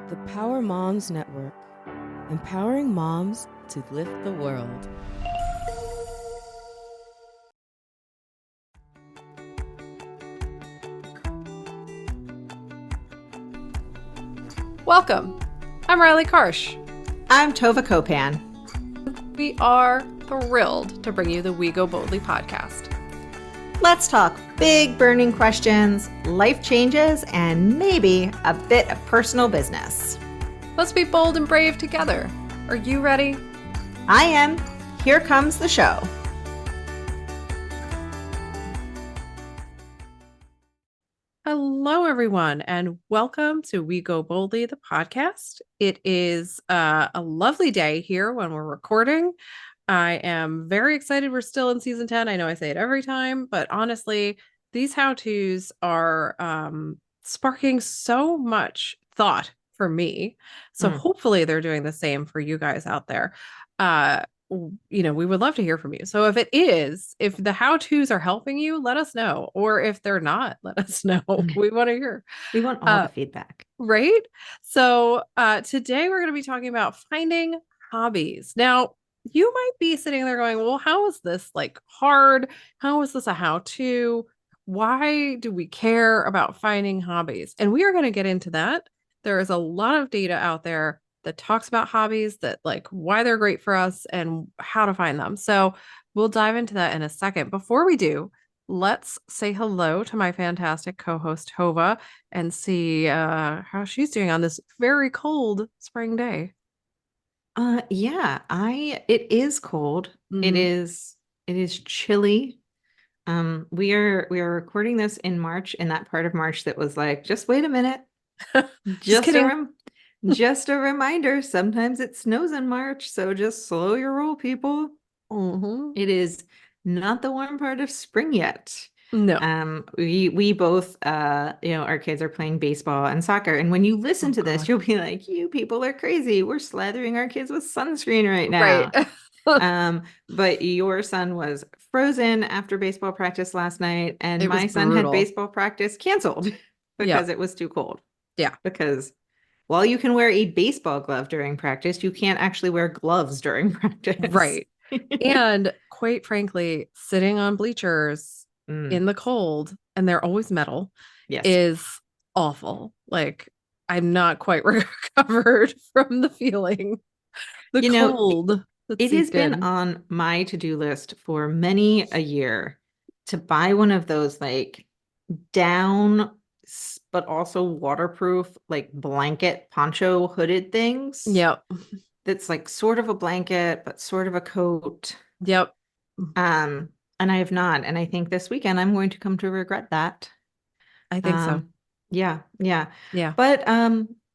The Power Moms Network, empowering moms to lift the world. Welcome. I'm Riley Karsh. I'm Tova Kopan. We are thrilled to bring you the We Go Boldly podcast. Let's talk big burning questions, life changes, and maybe a bit of personal business. Let's be bold and brave together. Are you ready? I am. Here comes the show. Hello, everyone, and welcome to We Go Boldly, the podcast. It is a lovely day here when we're recording. I am very excited. We're still in season 10. I know I say it every time, but honestly, these how-tos are sparking so much thought for me. So hopefully they're doing the same for you guys out there. We would love to hear from you. So if the how-tos are helping you, let us know. Or if they're not, let us know. We want to hear. We want all the feedback. Right? So today we're going to be talking about finding hobbies. Now, you might be sitting there going, well, how is this like hard? How is this a how-to? Why do we care about finding hobbies? And we are going to get into that. There is a lot of data out there that talks about hobbies, that like why they're great for us and how to find them. So we'll dive into that in a second. Before we do, let's say hello to my fantastic co-host Tova and see how she's doing on this very cold spring day. It is cold. It is chilly. We are recording this in March, in that part of March that was like, just wait a minute. Just kidding. Just a reminder, sometimes it snows in March, so just slow your roll, people. It is not the warm part of spring yet. No. We both our kids are playing baseball and soccer, and when you listen to this, you'll be like, you people are crazy. We're slathering our kids with sunscreen right now. Right. But your son was frozen after baseball practice last night, and my son had brutal. baseball practice canceled because it was too cold. Yeah. Because while you can wear a baseball glove during practice, you can't actually wear gloves during practice. Right. And quite frankly, sitting on bleachers in the cold, and they're always metal, is awful. Like, I'm not quite recovered from the feeling. The cold. It has been on my to-do list for many a year to buy one of those like down but also waterproof, like blanket poncho hooded things. Yep. That's like sort of a blanket, but sort of a coat. Yep. And I have not. And I think this weekend I'm going to come to regret that. I think so. Yeah. Yeah. But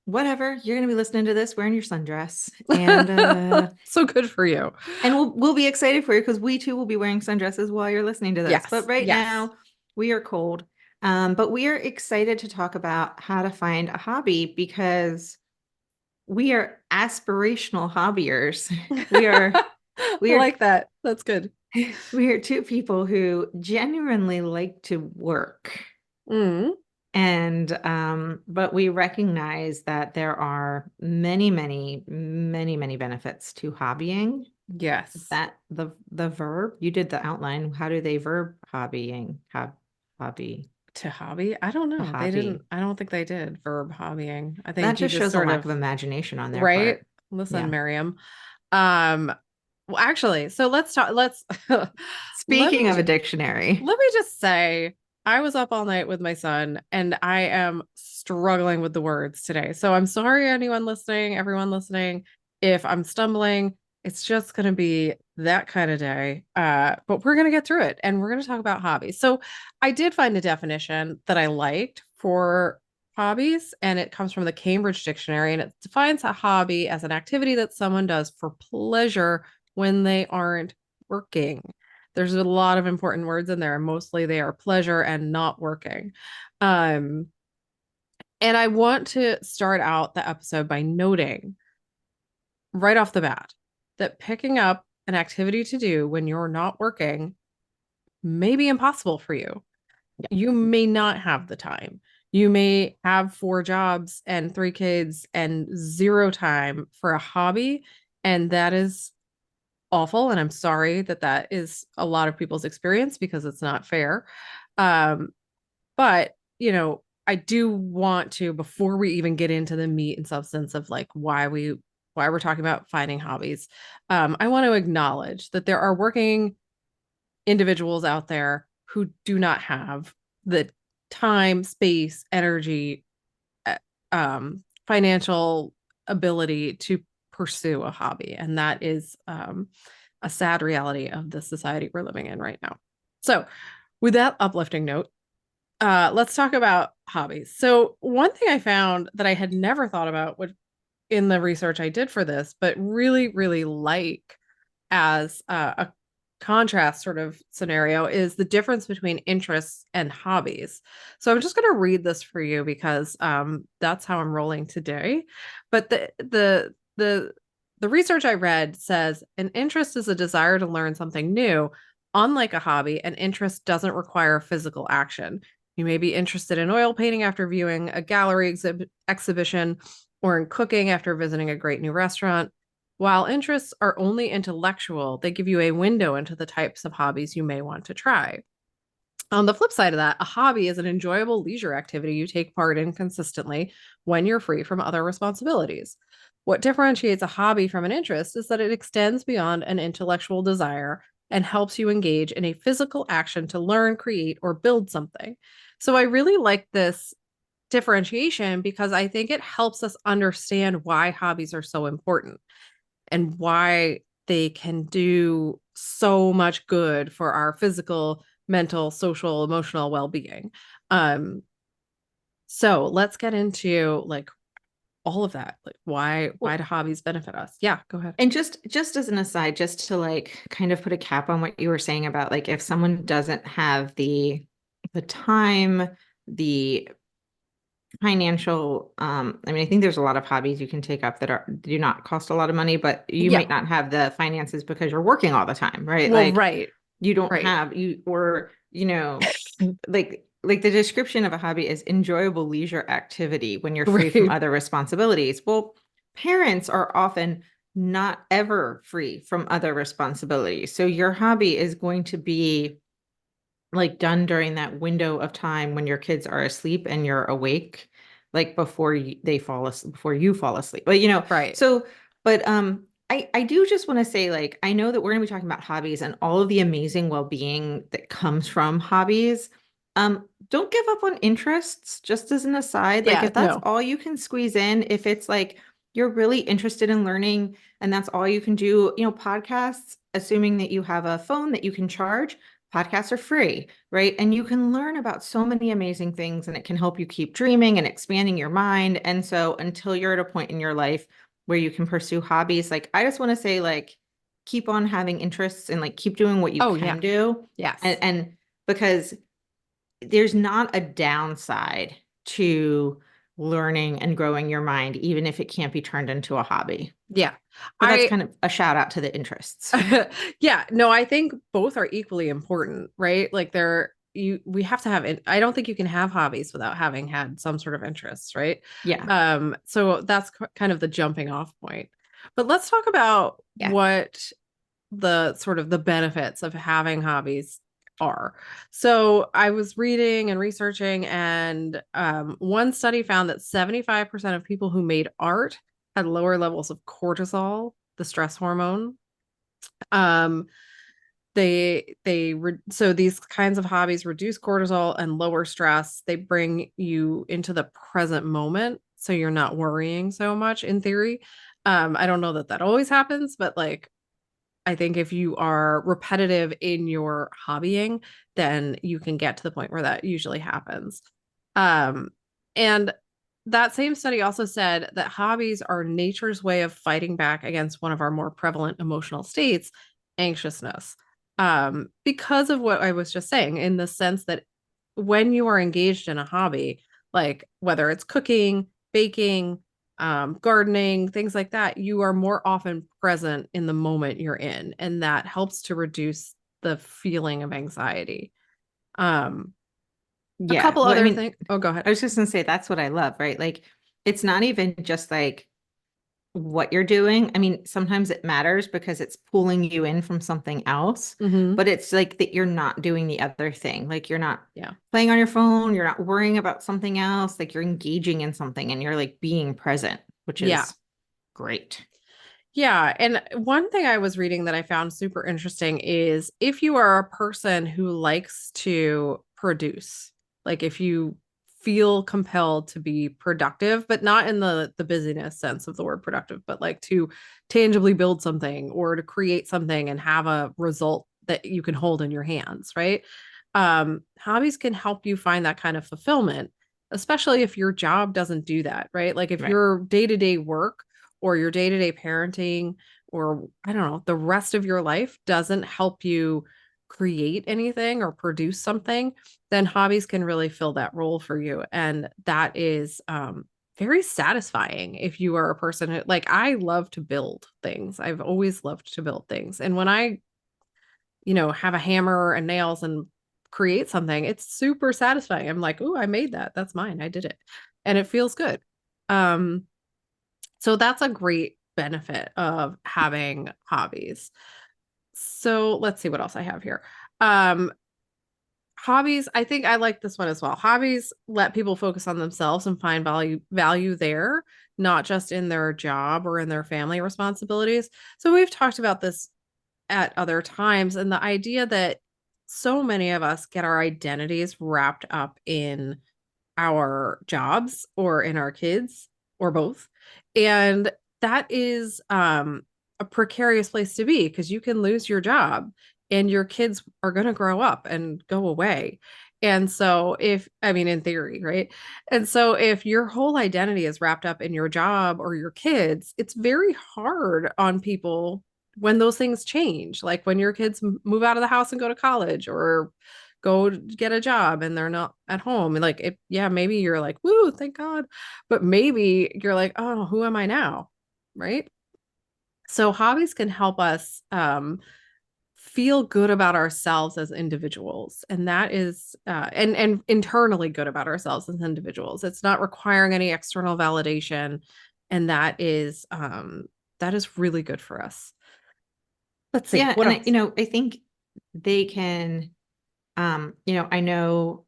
whatever. You're going to be listening to this wearing your sundress. And so good for you. And we'll be excited for you because we too will be wearing sundresses while you're listening to this. Yes. But right now we are cold. But we are excited to talk about how to find a hobby because we are aspirational hobbyers. We like that. That's good. We are two people who genuinely like to work. And but we recognize that there are many benefits to hobbying. Yes. That the verb, you did the outline. How do they verb hobbying? Hobby. To hobby? I don't know. They didn't. I don't think they did verb hobbying. I think that just shows sort a lack of imagination on their right. part. Listen, Miriam. Well, actually, so let's talk. Speaking of a dictionary, let me just say, I was up all night with my son, and I am struggling with the words today. So I'm sorry, everyone listening, if I'm stumbling. It's just going to be that kind of day. But we're going to get through it, and we're going to talk about hobbies. So I did find a definition that I liked for hobbies, and it comes from the Cambridge Dictionary, and it defines a hobby as an activity that someone does for pleasure when they aren't working. There's a lot of important words in there, and mostly they are pleasure and not working. And I want to start out the episode by noting right off the bat that picking up an activity to do when you're not working may be impossible for you. You may not have the time. You may have 4 jobs and 3 kids and 0 time for a hobby, and that is awful. And I'm sorry that that is a lot of people's experience because it's not fair. Um, but, I do want to, before we even get into the meat and substance of like why we're talking about finding hobbies, I want to acknowledge that there are working individuals out there who do not have the time, space, energy, uh, financial ability to pursue a hobby. And that is a sad reality of the society we're living in right now. So, with that uplifting note, let's talk about hobbies. So, one thing I found that I had never thought about in the research I did for this, but really, really like as a contrast sort of scenario is the difference between interests and hobbies. So I'm just going to read this for you because that's how I'm rolling today. But the research I read says an interest is a desire to learn something new. Unlike a hobby, an interest doesn't require physical action. You may be interested in oil painting after viewing a gallery exhibition or in cooking after visiting a great new restaurant. While interests are only intellectual, they give you a window into the types of hobbies you may want to try. On the flip side of that, a hobby is an enjoyable leisure activity you take part in consistently when you're free from other responsibilities. What differentiates a hobby from an interest is that it extends beyond an intellectual desire and helps you engage in a physical action to learn, create, or build something. So I really like this differentiation because I think it helps us understand why hobbies are so important and why they can do so much good for our physical, mental, social, emotional well-being. Um, so let's get into like all of that. Like why do hobbies benefit us? Yeah, go ahead. And just as an aside, just to like kind of put a cap on what you were saying about like if someone doesn't have the time, the financial I mean, I think there's a lot of hobbies you can take up that do not cost a lot of money, but you Yeah. might not have the finances because you're working all the time, right? Well, Like right. you don't Right. have you or like the description of a hobby is enjoyable leisure activity when you're free from Right. other responsibilities. Well, parents are often not ever free from other responsibilities. So your hobby is going to be like done during that window of time when your kids are asleep and you're awake, like before they fall asleep, before you fall asleep. But Right. so but I do just want to say, like, I know that we're going to be talking about hobbies and all of the amazing well-being that comes from hobbies. Don't give up on interests, just as an aside. Like, Yeah, if that's no. all you can squeeze in, if it's like you're really interested in learning and that's all you can do, podcasts, assuming that you have a phone that you can charge, podcasts are free, right? And you can learn about so many amazing things and it can help you keep dreaming and expanding your mind. And so until you're at a point in your life where you can pursue hobbies, like I just want to say, like, keep on having interests and like keep doing what you Oh, can yeah. do. Yes. And because there's not a downside to learning and growing your mind, even if it can't be turned into a hobby. Yeah. So that's I kind of a shout out to the interests. yeah, no, I think both are equally important, right? Like we have to have it. I don't think you can have hobbies without having had some sort of interest, right? Yeah. So that's kind of the jumping off point. But let's talk about Yeah. what the sort of the benefits of having hobbies are. So I was reading and researching, and one study found that 75% of people who made art had lower levels of cortisol, the stress hormone. Um, so these kinds of hobbies reduce cortisol and lower stress. They bring you into the present moment, so you're not worrying so much in theory. I don't know that that always happens, but like I think if you are repetitive in your hobbying, then you can get to the point where that usually happens. Um, and that same study also said that hobbies are nature's way of fighting back against one of our more prevalent emotional states, anxiousness. Because of what I was just saying, in the sense that when you are engaged in a hobby, like whether it's cooking, baking, gardening, things like that, you are more often present in the moment you're in, and that helps to reduce the feeling of anxiety. Um, A Yeah. couple Well, I other mean, things. Oh, go ahead. I was just gonna say that's what I love, right? Like it's not even just like what you're doing. I mean, sometimes it matters because it's pulling you in from something else, Hmm. but it's like that you're not doing the other thing. Like you're not Yeah. playing on your phone, you're not worrying about something else, like you're engaging in something and you're like being present, which Yeah. is great. Yeah. And one thing I was reading that I found super interesting is if you are a person who likes to produce, like if you feel compelled to be productive, but not in the busyness sense of the word productive, but like to tangibly build something or to create something and have a result that you can hold in your hands, right? Hobbies can help you find that kind of fulfillment, especially if your job doesn't do that, right? Like if Right. your day-to-day work or your day-to-day parenting or I don't know, the rest of your life doesn't help you create anything or produce something, then hobbies can really fill that role for you. And that is very satisfying if you are a person who, like, I love to build things. I've always loved to build things. And when I, have a hammer and nails and create something, it's super satisfying. I'm like, "Oh, I made that. That's mine. I did it." And it feels good. Um, so that's a great benefit of having hobbies. So let's see what else I have here. Um, Hobbies, I think I like this one as well. Hobbies let people focus on themselves and find value there, not just in their job or in their family responsibilities. So we've talked about this at other times, and the idea that so many of us get our identities wrapped up in our jobs or in our kids or both. And that is a precarious place to be because you can lose your job and your kids are going to grow up and go away. And so, I mean, in theory, right? And so, if your whole identity is wrapped up in your job or your kids, it's very hard on people when those things change. Like when your kids move out of the house and go to college or go get a job and they're not at home. And like, yeah, maybe you're like, woo, thank God. But maybe you're like, oh, who am I now? Right. So hobbies can help us feel good about ourselves as individuals. And that is, and internally good about ourselves as individuals. It's not requiring any external validation. And that is really good for us. Let's see, Yeah. what And else? I think they can, I know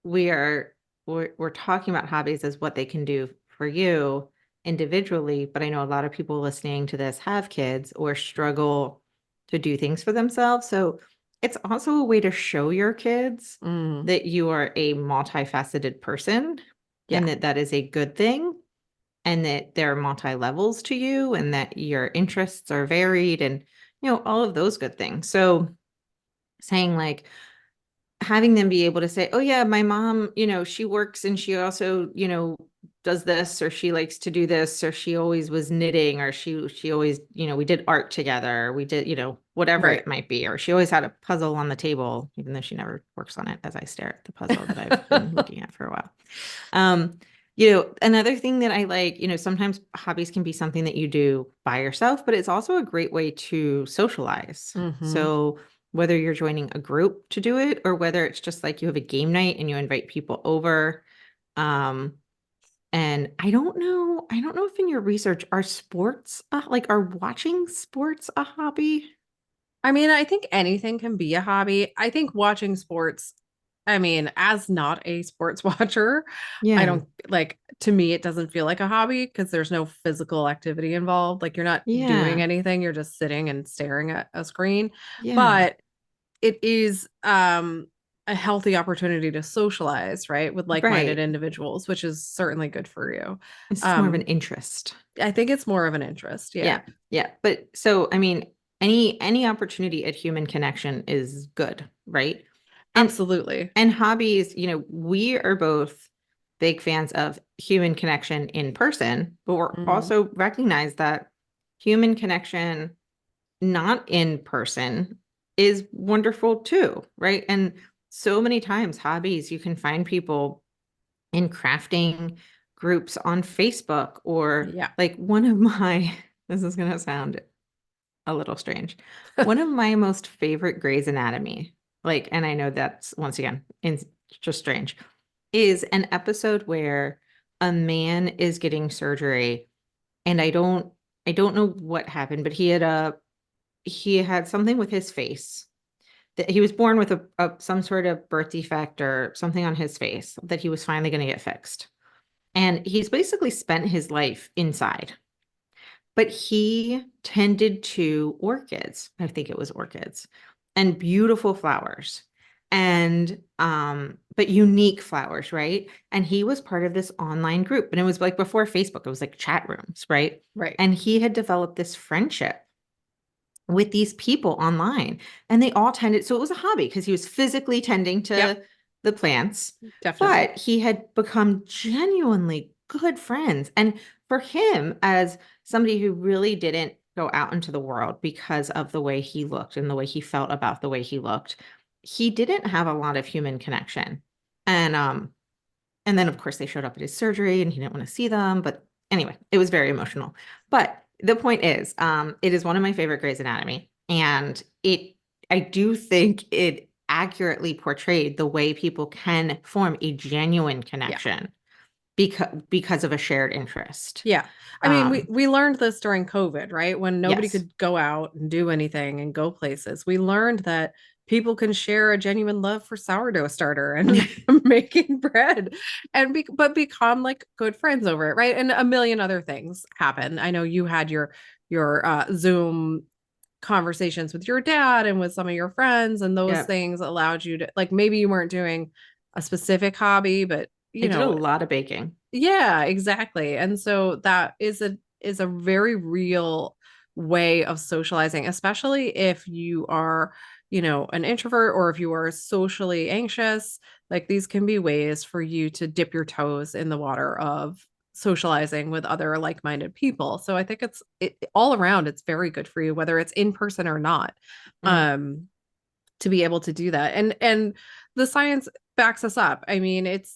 we are, we're talking about hobbies as what they can do for you individually, but I know a lot of people listening to this have kids or struggle to do things for themselves. So it's also a way to show your kids Mm, that you are a multifaceted person yeah, and that that is a good thing and that there are multi levels to you and that your interests are varied and, all of those good things. So saying like, having them be able to say, oh yeah, my mom, she works and she also, does this or she likes to do this or she always was knitting or she always, we did art together. We did, whatever right. it might be. Or she always had a puzzle on the table, even though she never works on it as I stare at the puzzle that I've been looking at for a while. Um, another thing that I like, sometimes hobbies can be something that you do by yourself, but it's also a great way to socialize. Hmm. So whether you're joining a group to do it or whether it's just like you have a game night and you invite people over. And I don't know if in your research are sports, like are watching sports a hobby? I mean, I think anything can be a hobby. I think watching sports, I mean, as not a sports watcher, I Yeah. don't like, to me, it doesn't feel like a hobby because there's no physical activity involved. Like you're not doing Yeah. anything, you're just sitting and staring at a screen. Yeah. But it is a healthy opportunity to socialize, right, with like-minded Right. individuals, which is certainly good for you. It's just more of an Um, interest. I think it's more of an interest. Yeah, Yeah. Yeah. But so I mean, any opportunity at human connection is good, right? And absolutely. and hobbies, we are both big fans of human connection in person, but we're Mhm. also recognize that human connection not in person is wonderful too, right? And so many times hobbies, you can find people in crafting groups on Facebook or Yeah. like one of my, this is going to sound a little strange. One of my most favorite Grey's Anatomy, like, and I know that's once again, it's just strange. is an episode where a man is getting surgery, and I don't know what happened, but he had something with his face. That he was born with some sort of birth defect or something on his face that he was finally going to get fixed. And he's basically spent his life inside. But he tended to orchids. I think it was orchids and beautiful flowers and but unique flowers, right? And he was part of this online group, and it was like before Facebook, it was like chat rooms, right? Right. And he had developed this friendship with these people online, and they all tended, so it was a hobby because he was physically tending to Yep. the plants, Definitely. but he had become genuinely good friends. And for him, as somebody who really didn't go out into the world because of the way he looked and the way he felt about the way he looked, he didn't have a lot of human connection. And then of course they showed up at his surgery and he didn't want to see them, but anyway, it was very emotional. But the point is, it is one of my favorite Grey's Anatomy, and I do think it accurately portrayed the way people can form a genuine connection because of a shared interest. Yeah. I mean, Um, we learned this during COVID, right? When nobody Yes. could go out and do anything and go places. We learned that people can share a genuine love for sourdough starter and making bread and but become like good friends over it, right? And a million other things happen. I know you had your Zoom conversations with your dad and with some of your friends, and those Yep. things allowed you to, like, maybe you weren't doing a specific hobby, but I did a lot of baking. yeah, exactly. And so that is a very real way of socializing, especially if you are, an introvert, or if you are socially anxious. Like, these can be ways for you to dip your toes in the water of socializing with other like-minded people. So I think all around, it's very good for you, whether it's in person or not. Mm. To be able to do that. And the science backs us up. I mean, it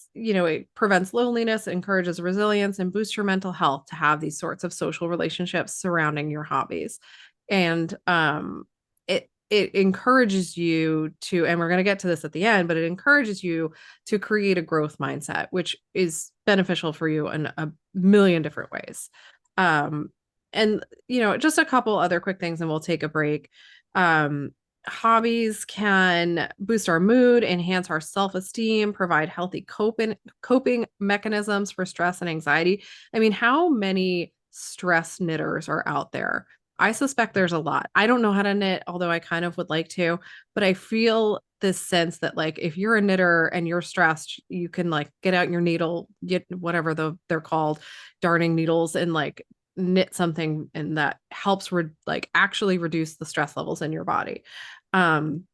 prevents loneliness, encourages resilience, and boosts your mental health to have these sorts of social relationships surrounding your hobbies. And it encourages you to, and we're going to get to this at the end, but it encourages you to create a growth mindset, which is beneficial for you in a million different ways. And just a couple other quick things and we'll take a break. Hobbies can boost our mood, enhance our self-esteem, provide healthy coping mechanisms for stress and anxiety. I mean, how many stress knitters are out there? I suspect there's a lot. I don't know how to knit, although I kind of would like to, but I feel this sense that, like, if you're a knitter and you're stressed, you can, like, get out your needle, get whatever they're called, darning needles, and, like, knit something, and that helps actually reduce the stress levels in your body. um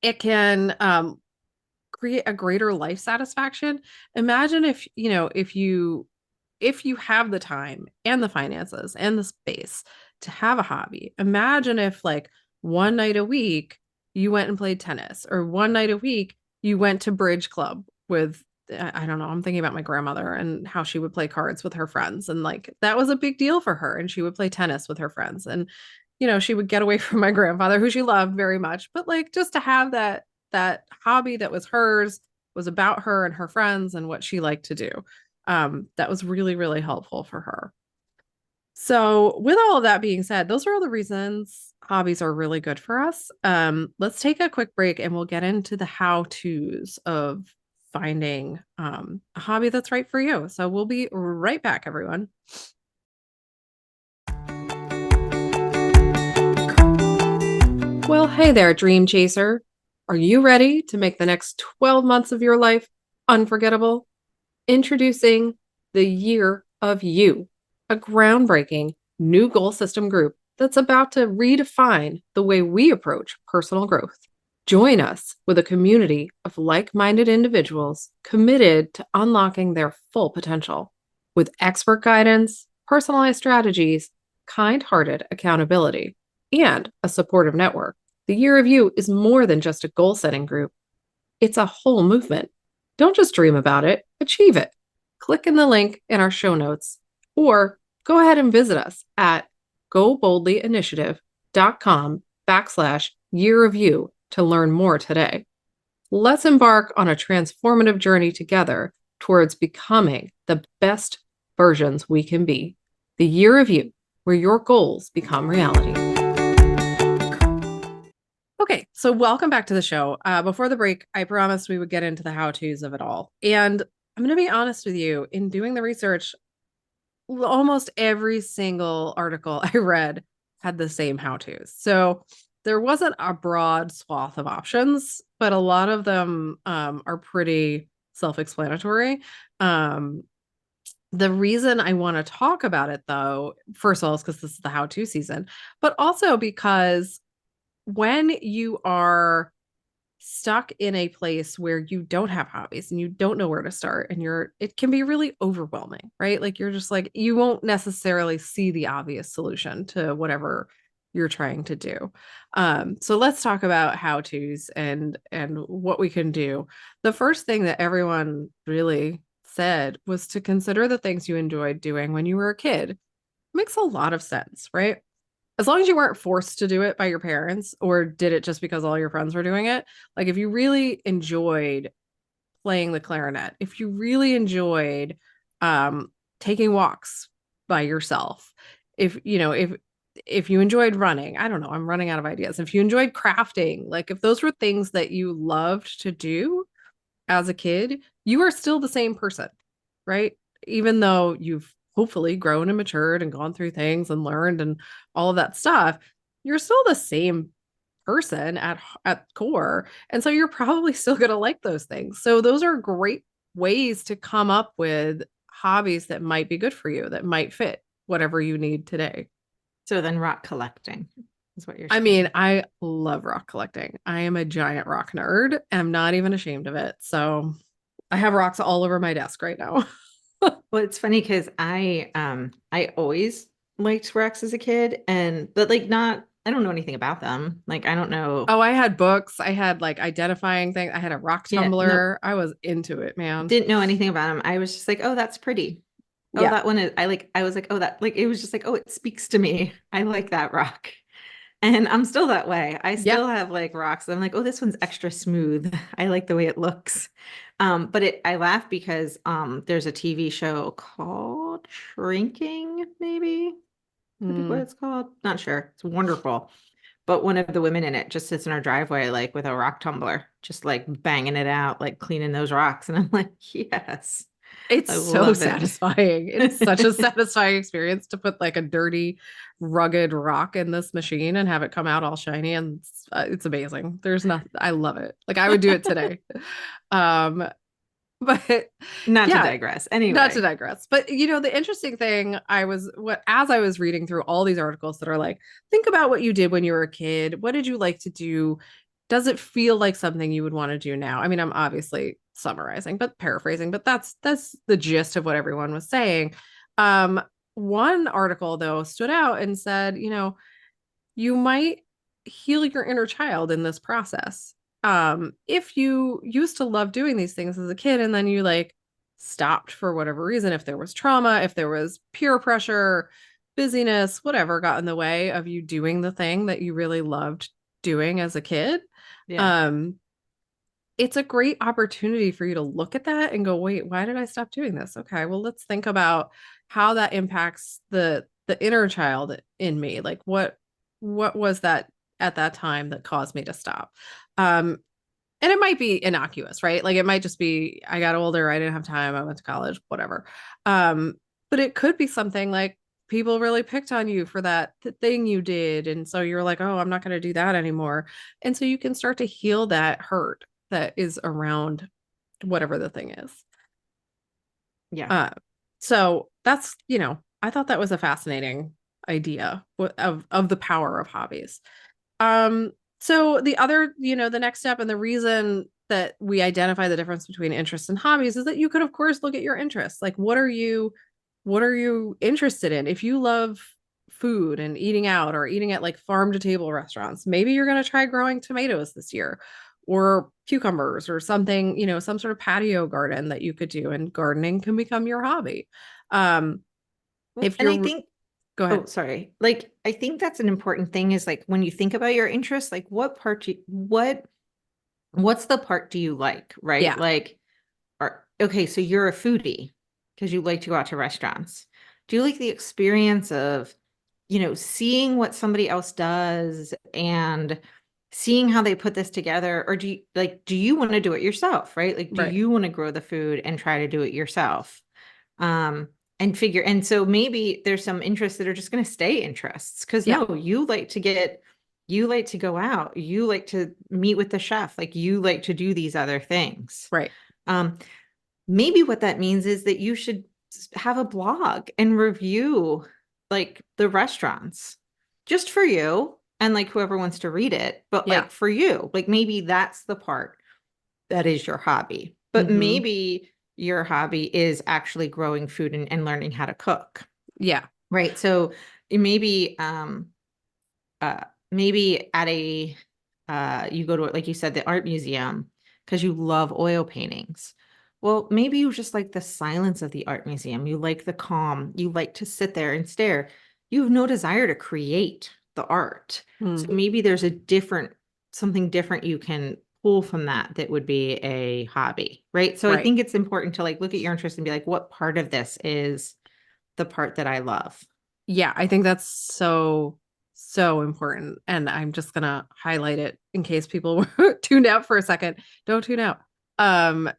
it can create a greater life satisfaction. Imagine if you have the time and the finances and the space to have a hobby. Imagine if, like, one night a week you went and played tennis, or one night a week you went to bridge club with, I don't know, I'm thinking about my grandmother and how she would play cards with her friends, and, like, that was a big deal for her, and she would play tennis with her friends, and she would get away from my grandfather, who she loved very much, but, like, just to have that hobby that was hers, was about her and her friends and what she liked to do. That was really, really helpful for her. So, with all of that being said, those are all the reasons hobbies are really good for us. Let's take a quick break and we'll get into the how-tos of finding a hobby that's right for you. So, we'll be right back, everyone. Well, hey there, dream chaser. Are you ready to make the next 12 months of your life unforgettable? Introducing the Year of You, a groundbreaking new goal system group that's about to redefine the way we approach personal growth. Join us with a community of like-minded individuals committed to unlocking their full potential. With expert guidance, personalized strategies, kind-hearted accountability, and a supportive network, the Year of You is more than just a goal-setting group. It's a whole movement. Don't just dream about it, achieve it. Click in the link in our show notes, or go ahead and visit us at goboldlyinitiative.com/year of you to learn more today. Let's embark on a transformative journey together towards becoming the best versions we can be. The year of you, where your goals become reality. Okay, so welcome back to the show. Before the break, I promised we would get into the how-tos of it all. And I'm going to be honest with you, in doing the research, almost every single article I read had the same how-tos. So there wasn't a broad swath of options, but a lot of them are pretty self-explanatory. The reason I want to talk about it, though, first of all, is because this is the how-to season, but also because when you are stuck in a place where you don't have hobbies and you don't know where to start and it can be really overwhelming, right? Like you're just like you won't necessarily see the obvious solution to whatever you're trying to do. So let's talk about how to's and what we can do. The first thing that everyone really said was to consider the things you enjoyed doing when you were a kid. Makes a lot of sense, right? As long as you weren't forced to do it by your parents or did it just because all your friends were doing it. Like if you really enjoyed playing the clarinet, if you really enjoyed taking walks by yourself, if you enjoyed running, I don't know, I'm running out of ideas. If you enjoyed crafting, like if those were things that you loved to do as a kid, you are still the same person, right? Even though you've hopefully grown and matured and gone through things and learned and all of that stuff, you're still the same person at core. And so you're probably still going to like those things. So those are great ways to come up with hobbies that might be good for you, that might fit whatever you need today. So then rock collecting is what you're I saying. mean, I love rock collecting. I am a giant rock nerd. I'm not even ashamed of it. So I have rocks all over my desk right now. Well, it's funny because I always liked rocks as a kid, but like not I don't know anything about them. Like I don't know. Oh, I had books. I had like identifying things. I had a rock Yeah, no, tumbler. I was into it, man. didn't know anything about them. I was just like, oh, that's pretty. Oh, Yeah. that one is I was like, oh, that like it was just like, oh, it speaks to me. I like that rock. And I'm still that way. I Yeah. still have like rocks. I'm like, oh, this one's extra smooth. I like the way it looks. But I laugh because there's a TV show called Shrinking, maybe what Mm. it's called. Not sure. It's wonderful. But one of the women in it just sits in her driveway, like with a rock tumbler, just like banging it out, like cleaning those rocks. And I'm like, yes, It's I so love it. satisfying. It's such a satisfying experience to put like a dirty, rugged rock in this machine and have it come out all shiny and it's amazing. There's nothing. I love it. Like I would do it today. Um, but Not to yeah, digress. not to Anyway, digress. But the interesting thing as I was reading through all these articles that are like, think about what you did when you were a kid. What did you like to do? Does it feel like something you would want to do now? I mean, I'm obviously summarizing, but paraphrasing, but that's the gist of what everyone was saying. Um, one article though stood out and said, you might heal your inner child in this process. If you used to love doing these things as a kid and then you like stopped for whatever reason, if there was trauma, if there was peer pressure, busyness, whatever got in the way of you doing the thing that you really loved doing as a kid, yeah. um, it's a great opportunity for you to look at that and go, wait, why did I stop doing this? Okay, well, let's think about how that impacts the inner child in me. Like what was that at that time that caused me to stop? And it might be innocuous, right? Like it might just be I got older, I didn't have time, I went to college, whatever. Um, but it could be something like people really picked on you for that thing you did. And so you're like, oh, I'm not going to do that anymore. And so you can start to heal that hurt that is around whatever the thing is. Yeah. Uh, so that's, I thought that was a fascinating idea of the power of hobbies. So the other, the next step and the reason that we identify the difference between interests and hobbies is that you could, of course, look at your interests. Like, what are you interested in? If you love food and eating out or eating at like farm to table restaurants, maybe you're going to try growing tomatoes this year or cucumbers or something, some sort of patio garden that you could do, and gardening can become your hobby. Um, Well, if and I you're, think, go oh, ahead. sorry. Like, I think that's an important thing is like when you think about your interests, like what what's the part do you like, right? Yeah. Like, okay, so you're a foodie because you like to go out to restaurants. Do you like the experience of, seeing what somebody else does and seeing how they put this together? Or do you want to do it yourself, right? Like, do Right. you want to grow the food and try to do it yourself? And so maybe there's some interests that are just going to stay interests because Yeah. no, you like to go out, you like to meet with the chef, like you like to do these other things. Right. Um, maybe what that means is that you should have a blog and review like the restaurants just for you and like whoever wants to read it, but Yeah. like for you, like maybe that's the part that is your hobby. But Hmm. maybe your hobby is actually growing food and learning how to cook. Yeah. Right. So maybe uh maybe at a you go to, like you said, the art museum because you love oil paintings. Well, maybe you just like the silence of the art museum. You like the calm. You like to sit there and stare. You have no desire to create the art. So Mm. maybe there's something different you can pull from that would be a hobby, right? So I Right. think it's important to like look at your interest and be like, what part of this is the part that I love? Yeah, I think that's so, so important. And I'm just gonna highlight it in case people were tuned out for a second. Don't tune out.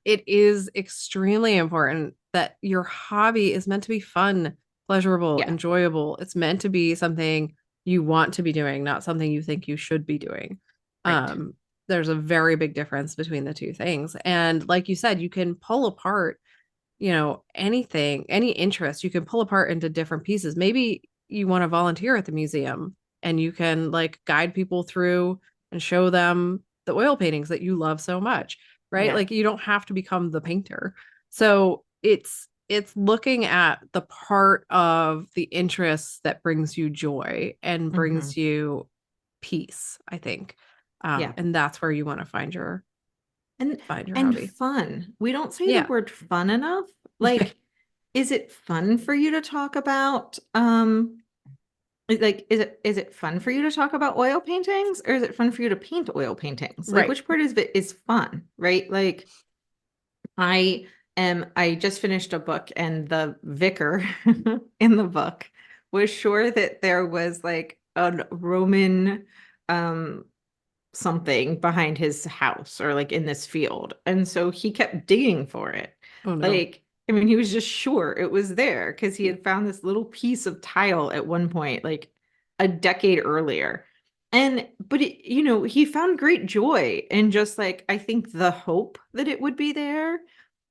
It is extremely important that your hobby is meant to be fun, pleasurable, Yeah, enjoyable. It's meant to be something you want to be doing, not something you think you should be doing. right. Um, there's a very big difference between the two things. And like you said, you can pull apart anything, any interest you can pull apart into different pieces. Maybe you want to volunteer at the museum and you can like guide people through and show them the oil paintings that you love so much, right? Yeah. Like you don't have to become the painter. So it's looking at the part of the interest that brings you joy and Hmm. brings you peace, I think. Yeah. And that's where you want to And find your and hobby. fun. We don't say the Yeah. word fun enough. Yeah. Like, is it fun for you to talk about is it fun for you to talk about oil paintings or is it fun for you to paint oil paintings? Like Right. which part of it is fun, right? Like I just finished a book and the vicar in the book was sure that there was like a Roman um something behind his house or like in this field. And so he kept digging for it. Oh no. Like, I mean, he was just sure it was there because he had found this little piece of tile at one point, like a decade earlier. But he found great joy in just like, I think the hope that it would be there.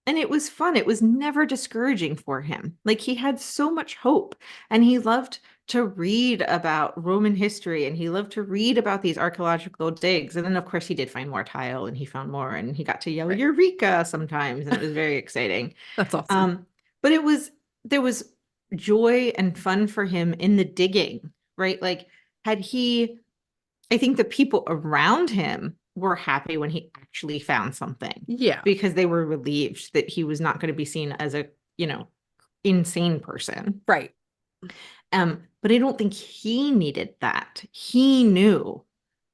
And it was fun. It was never discouraging for him. Like he had so much hope and he loved to read about Roman history and he loved to read about these archaeological digs. And then, of course, he did find more tile and he found more and he got to yell Right. Eureka sometimes. And it was very exciting. That's awesome. Um, but there was joy and fun for him in the digging, right? Like, I think the people around him were happy when he actually found something Yeah. because they were relieved that he was not going to be seen as a, insane person. Right. But I don't think he needed that. He knew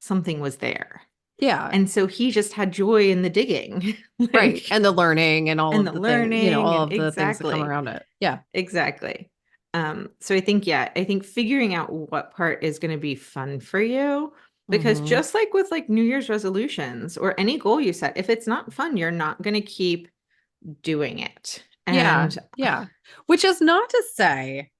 something was there. Yeah. And so he just had joy in the digging. Right. like, And the learning and all and of the the things, learning all and of the things that come exactly. around it. Yeah. Exactly. So I think figuring out what part is going to be fun for you, because Hmm. just like with like New Year's resolutions or any goal you set, if it's not fun, you're not going to keep doing it. Yeah. And Yeah. Which is not to say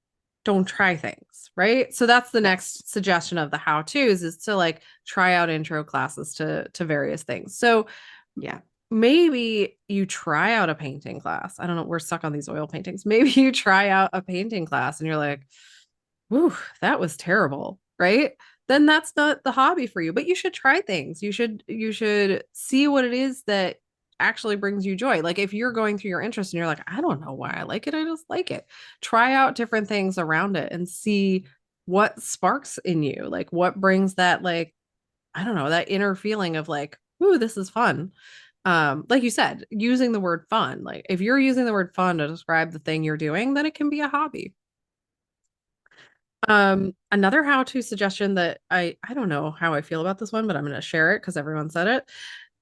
don't try things, right? So that's the yes, next suggestion of the how to's is to like try out intro classes to various things. So yeah, maybe you try out a painting class. I don't know, we're stuck on these oil paintings. Maybe you try out a painting class and you're like, whew, that was terrible, right? Then that's not the hobby for you, but you should try things. You should see what it is that actually brings you joy. Like if you're going through your interest and you're like, I don't know why I like it, I just like it. Try out different things around it and see what sparks in you. Like what brings that like I don't know, that inner feeling of like, ooh, this is fun. Like you said, using the word fun. Like if you're using the word fun to describe the thing you're doing, then it can be a hobby. Another how-to suggestion that I don't know how I feel about this one, but I'm going to share it because everyone said it.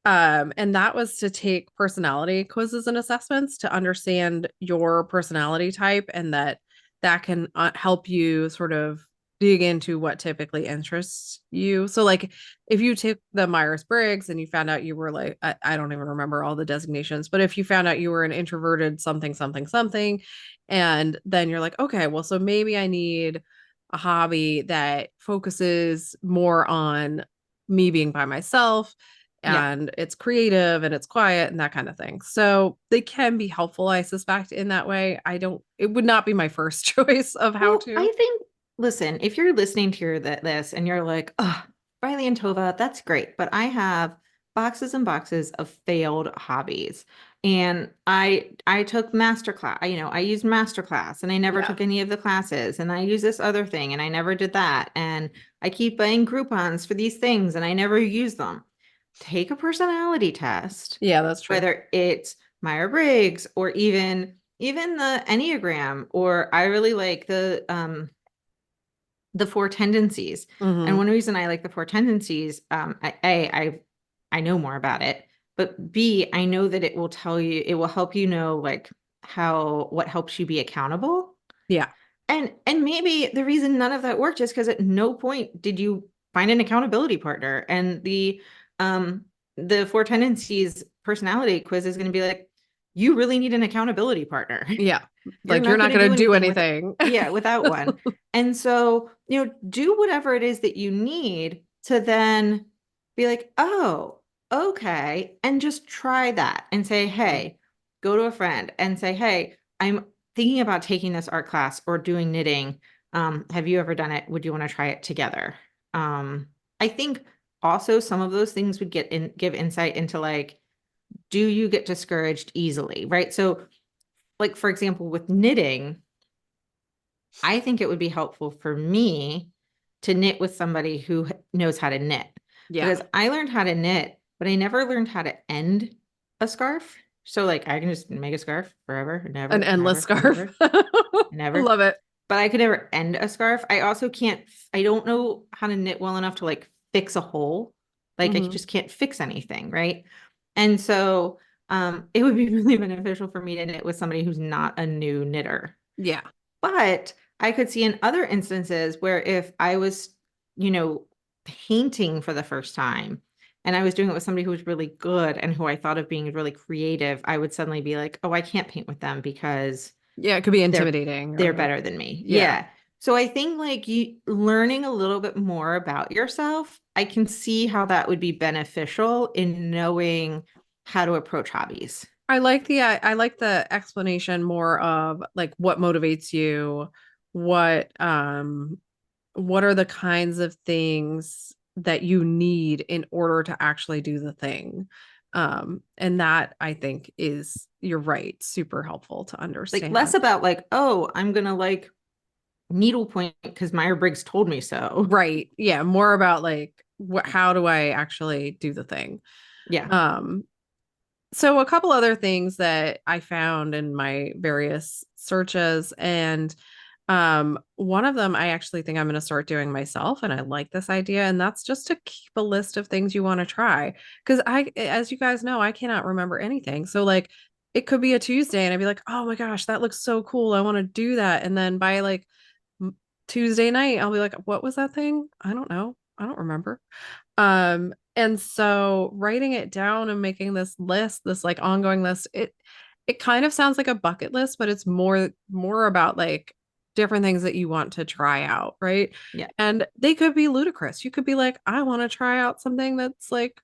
And that was to take personality quizzes and assessments to understand your personality type, and that can help you sort of dig into what typically interests you. So like if you took the Myers-Briggs and you found out you were like, I don't even remember all the designations, but if you found out you were an introverted something, something, something, and then you're like, okay, well, so maybe I need a hobby that focuses more on me being by myself, Yeah. and it's creative and it's quiet and that kind of thing. So they can be helpful, I suspect, in that way. It would not be my first choice of how Well, to. I think, listen, if you're listening to this and you're like, oh, Riley and Tova, that's great, but I have boxes and boxes of failed hobbies. And I took masterclass, I used masterclass and I never Yeah. took any of the classes. And I use this other thing and I never did that. And I keep buying Groupons for these things and I never use them. Take a personality test, Yeah, that's true. whether it's Myers-Briggs or even the Enneagram, or I really like the four tendencies. And Hmm. one reason I like the four tendencies, I know more about it, but B, I know that it will help you know like what helps you be accountable. Yeah. And maybe the reason none of that worked is because at no point did you find an accountability partner. And the four tendencies personality quiz is going to be like, you really need an accountability partner. Yeah. You're Like you're not not going to going do to do anything anything. without one. And so, do whatever it is that you need to then be like, oh, okay. And just try that and say, Mhm. hey, go to a friend and say, hey, I'm thinking about taking this art class or doing knitting. Have you ever done it? Would you want to try it together? I think also some of those things would give insight into like, do you get discouraged easily? Right. So, like, for example, with knitting, I think it would be helpful for me to knit with somebody who knows how to knit, Yeah. because I learned how to knit, but I never learned how to end a scarf. So like I can just make a scarf forever, An never, endless never, scarf. never, I never. love it. But I could never end a scarf. I also can't, I don't know how to knit well enough to like fix a hole. Like I Hmm. just can't fix anything, right? And so it would be really beneficial for me to knit with somebody who's not a new knitter. Yeah. But I could see in other instances where if I was, you know, painting for the first time and I was doing it with somebody who was really good and who I thought of being really creative, I would suddenly be like, oh, I can't paint with them because Yeah. It could be they're intimidating they're or, better than me. yeah. Yeah. So I think like you learning a little bit more about yourself, I can see how that would be beneficial in knowing how to approach hobbies. I like the explanation more of like what motivates you, what what are the kinds of things that you need in order to actually do the thing. And that I think is, you're right, super helpful to Like less understand. about like, oh, I'm gonna like needlepoint because Meyer-Briggs told me so. Right. Yeah, more about like how do I actually do the thing? Yeah. Um so a couple other things that I found in my various searches, and one of them I actually think I'm going to start doing myself, and I like this idea, and that's just to keep a list of things you want to try, because as you guys know, I cannot remember anything. So like it could be a Tuesday and I'd be like, "Oh my gosh, that looks so cool. I want to do that." And then by like Tuesday night, I'll be like, "What was that thing? I don't know. I don't remember." And so writing it down and making this list, this like ongoing list, it kind of sounds like a bucket list, but it's more about like different things that you want to try out, right? Yeah. And they could be ludicrous. You could be like, I want to try out something that's like,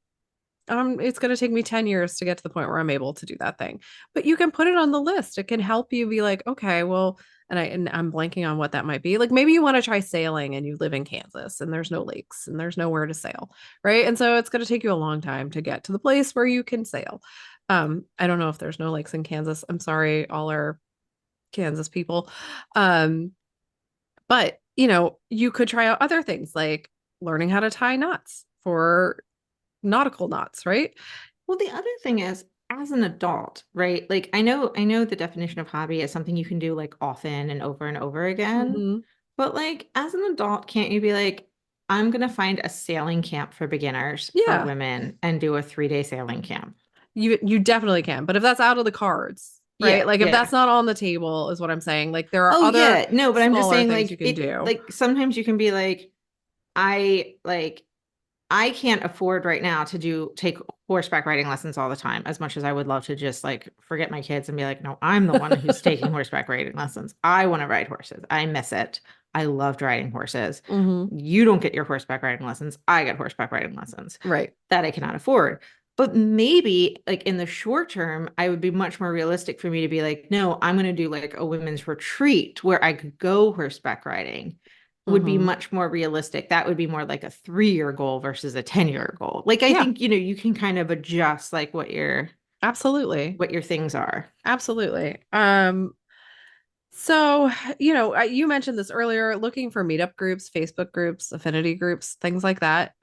it's going to take me 10 years to get to the point where I'm able to do that thing. But you can put it on the list. It can help you be like, okay, well, and I'm blanking on what that might be. Like maybe you want to try sailing and you live in Kansas and there's no lakes and there's nowhere to sail, right? And so it's going to take you a long time to get to the place where you can sail. I don't know if there's no lakes in Kansas. I'm sorry, all our Kansas people. Um, but you could try out other things like learning how to tie knots for nautical knots, right? Well, the other thing is, as an adult, right? Like I know the definition of hobby is something you can do like often and over again. Mhm. But like as an adult, can't you be like, I'm gonna find a sailing camp for beginners for Yeah. women and do a 3-day sailing camp. You definitely can. But if that's out of the cards, right? Yeah, Like if that's yeah. not on the table, is what I'm saying. Like there are Oh other yeah, no, but I'm just smaller saying things you like can it do. like sometimes you can be like, I like I can't afford right now to take horseback riding lessons all the time, as much as I would love to just like forget my kids and be like, no, I'm the one who's taking horseback riding lessons. I want to ride horses. I miss it. I loved riding horses. Mhm. You don't get your horseback riding lessons. I get horseback riding lessons Right. that I cannot afford. But maybe like in the short term, I would be much more realistic for me to be like, no, I'm going to do like a women's retreat where I could go horseback riding would be Mhm. much more realistic. That would be more like a 3-year goal versus a 10-year goal. Like I Yeah, think, you can kind of adjust like absolutely. what your things are. Absolutely. So, you mentioned this earlier, looking for meetup groups, Facebook groups, affinity groups, things like that,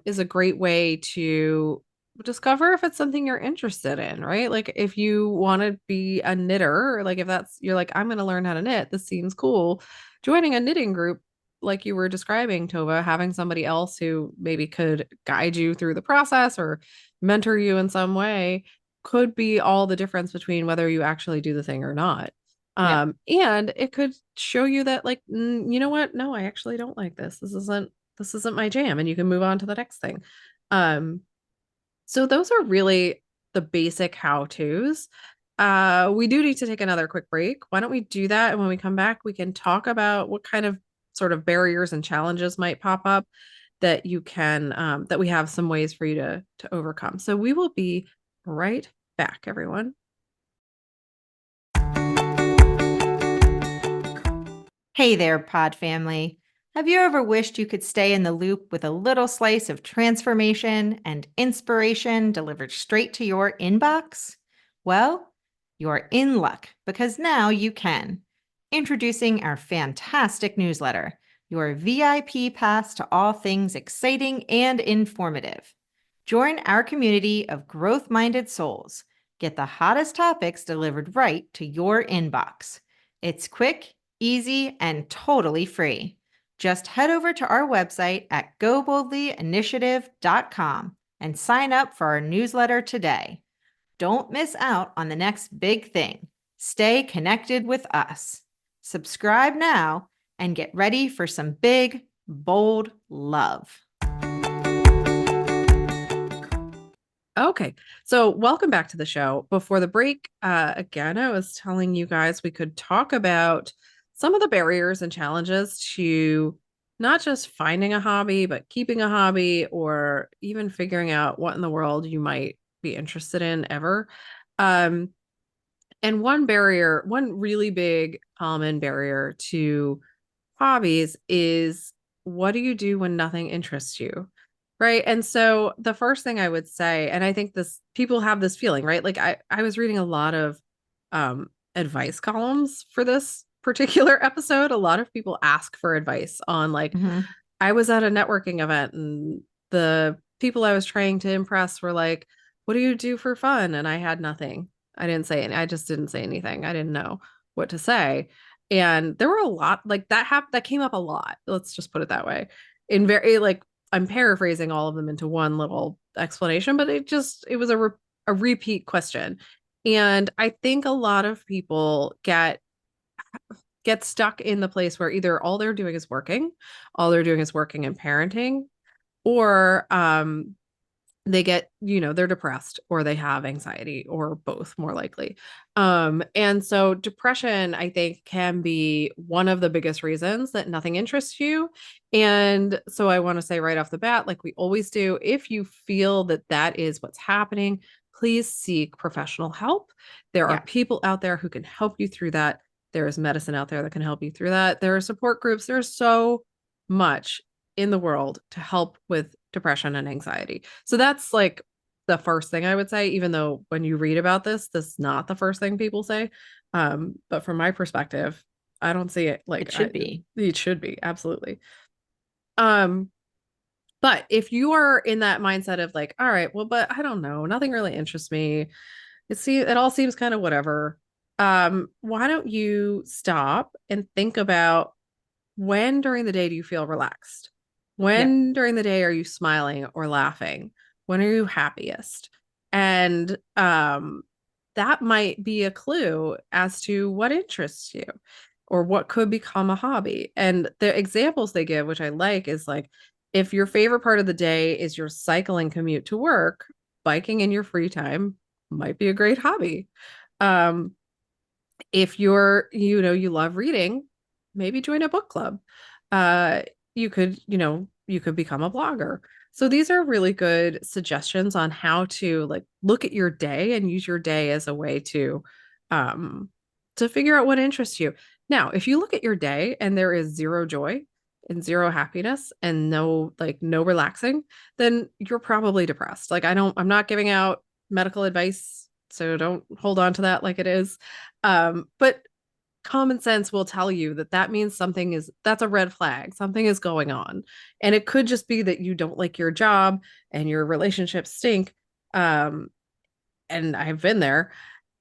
is a great way to discover if it's something you're interested in, right? Like if you want to be a knitter, or like if you're like, I'm going to learn how to knit, this seems cool. Joining a knitting group, like you were describing, Tova, having somebody else who maybe could guide you through the process or mentor you in some way could be all the difference between whether you actually do the thing or not. Yeah. And it could show you that like, you know what? No, I actually don't like this. This isn't my jam, and you can move on to the next thing. Um, so those are really the basic how-tos. We do need to take another quick break. Why don't we do that? And when we come back, we can talk about what kind of sort of barriers and challenges might pop up that that we have some ways for you to overcome. So we will be right back, everyone. Hey there, Pod family. Have you ever wished you could stay in the loop with a little slice of transformation and inspiration delivered straight to your inbox? Well, you're in luck because now you can. Introducing our fantastic newsletter, your VIP pass to all things exciting and informative. Join our community of growth minded souls. Get the hottest topics delivered right to your inbox. It's quick, easy, and totally free. Just head over to our website at goboldlyinitiative.com and sign up for our newsletter today. Don't miss out on the next big thing. Stay connected with us. Subscribe now and get ready for some big, bold love. Okay. So welcome back to the show. Before the break, again, I was telling you guys we could talk about some of the barriers and challenges to not just finding a hobby, but keeping a hobby or even figuring out what in the world you might be interested in ever. Um, and one really big common barrier to hobbies is, what do you do when nothing interests you? Right. And so the first thing I would say, and I think this people have this feeling, right? Like I was reading a lot of advice columns for this particular episode. A lot of people ask for advice on like, Mhm. I was at a networking event and the people I was trying to impress were like, what do you do for fun? And I had nothing. I just didn't say anything. I didn't know what to say. And there were a lot like that came up a lot. Let's just put it that way. In very like I'm paraphrasing all of them into one little explanation, but it was a repeat question. And I think a lot of people get stuck in the place where either all they're doing is working and parenting, or they get, they're depressed or they have anxiety or both more likely. And so depression, I think, can be one of the biggest reasons that nothing interests you. And so I want to say right off the bat, like we always do, if you feel that that is what's happening, please seek professional help. There are Yeah. people out there who can help you through that. There is medicine out there that can help you through that. There are support groups. There's so much in the world to help with depression and anxiety. So that's like the first thing I would say, even though when you read about this is not the first thing people say. But from my perspective, I don't see it It should be. it should be absolutely. Um, but if you are in that mindset of like, all right, well, but I don't know, nothing really interests me. It all seems kind of whatever. Why don't you stop and think about, when during the day do you feel relaxed? When during the day are you smiling or laughing? When are you happiest? And that might be a clue as to what interests you or what could become a hobby. And the examples they give, which I like, is like if your favorite part of the day is your cycling commute to work, biking in your free time might be a great hobby. Um, if you love reading, maybe join a book club. Uh, you could become a blogger. So these are really good suggestions on how to like look at your day and use your day as a way um to figure out what interests you. Now, if you look at your day and there is zero joy and zero happiness and no relaxing, then you're probably depressed. Like I'm not giving out medical advice, so don't hold on to that like it is. But common sense will tell you that that means that's a red flag. Something is going on. And it could just be that you don't like your job and your relationships stink. Um, and I've been there.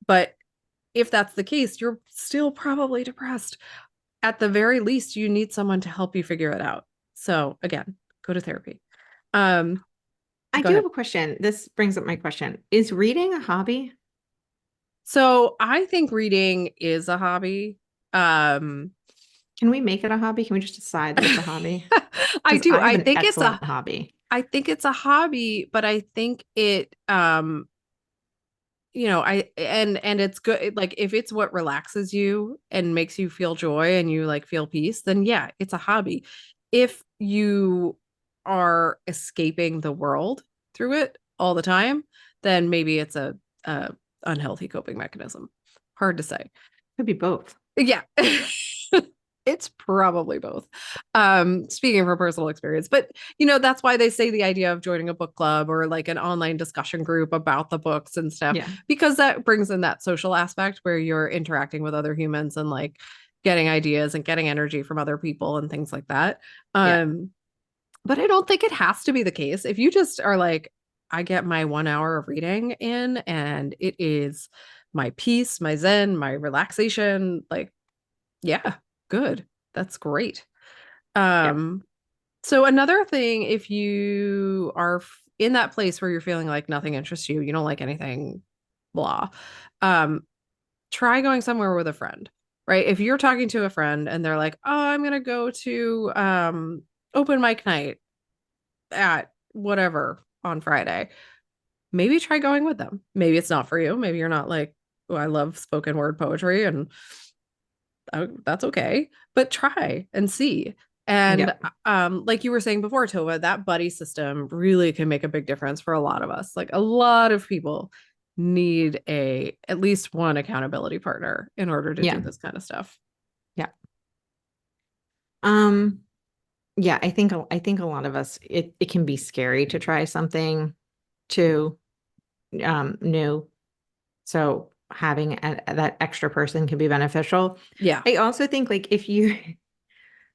But if that's the case, you're still probably depressed. At the very least, you need someone to help you figure it out. So again, go to therapy. I Go do ahead. have a question. This brings up my question. Is reading a hobby? So I think reading is a hobby. Um, Can we make it a hobby? Can we just decide that it's a hobby? I Because do. I have an excellent hobby. I think it's a hobby, but I think it and it's good like if it's what relaxes you and makes you feel joy and you like feel peace, then yeah, it's a hobby. If you are escaping the world through it all the time, then maybe it's a unhealthy coping mechanism. Hard to say. Could be both. Yeah. It's probably both. Speaking from personal experience, but that's why they say the idea of joining a book club or like an online discussion group about the books and stuff, Yeah. because that brings in that social aspect where you're interacting with other humans and like getting ideas and getting energy from other people and things like that. Yeah. But I don't think it has to be the case. If you just are like, I get my 1 hour of reading in and it is my peace, my zen, my relaxation, like yeah, good. That's great. Yeah. So another thing, if you are in that place where you're feeling like nothing interests you, you don't like anything, blah, um, try going somewhere with a friend, right? If you're talking to a friend and they're like, "Oh, I'm gonna go to open mic night at whatever on Friday," maybe try going with them. Maybe it's not for you. Maybe you're not like, "Oh, I love spoken word poetry and that's okay, but try and see." And Yep. like you were saying before, Tova, that buddy system really can make a big difference for a lot of us. Like a lot of people need at least one accountability partner in order to do Yeah. this kind of stuff. Yeah. Um, yeah, I think a lot of us it can be scary to try something to new. So having that extra person can be beneficial. Yeah. I also think like if you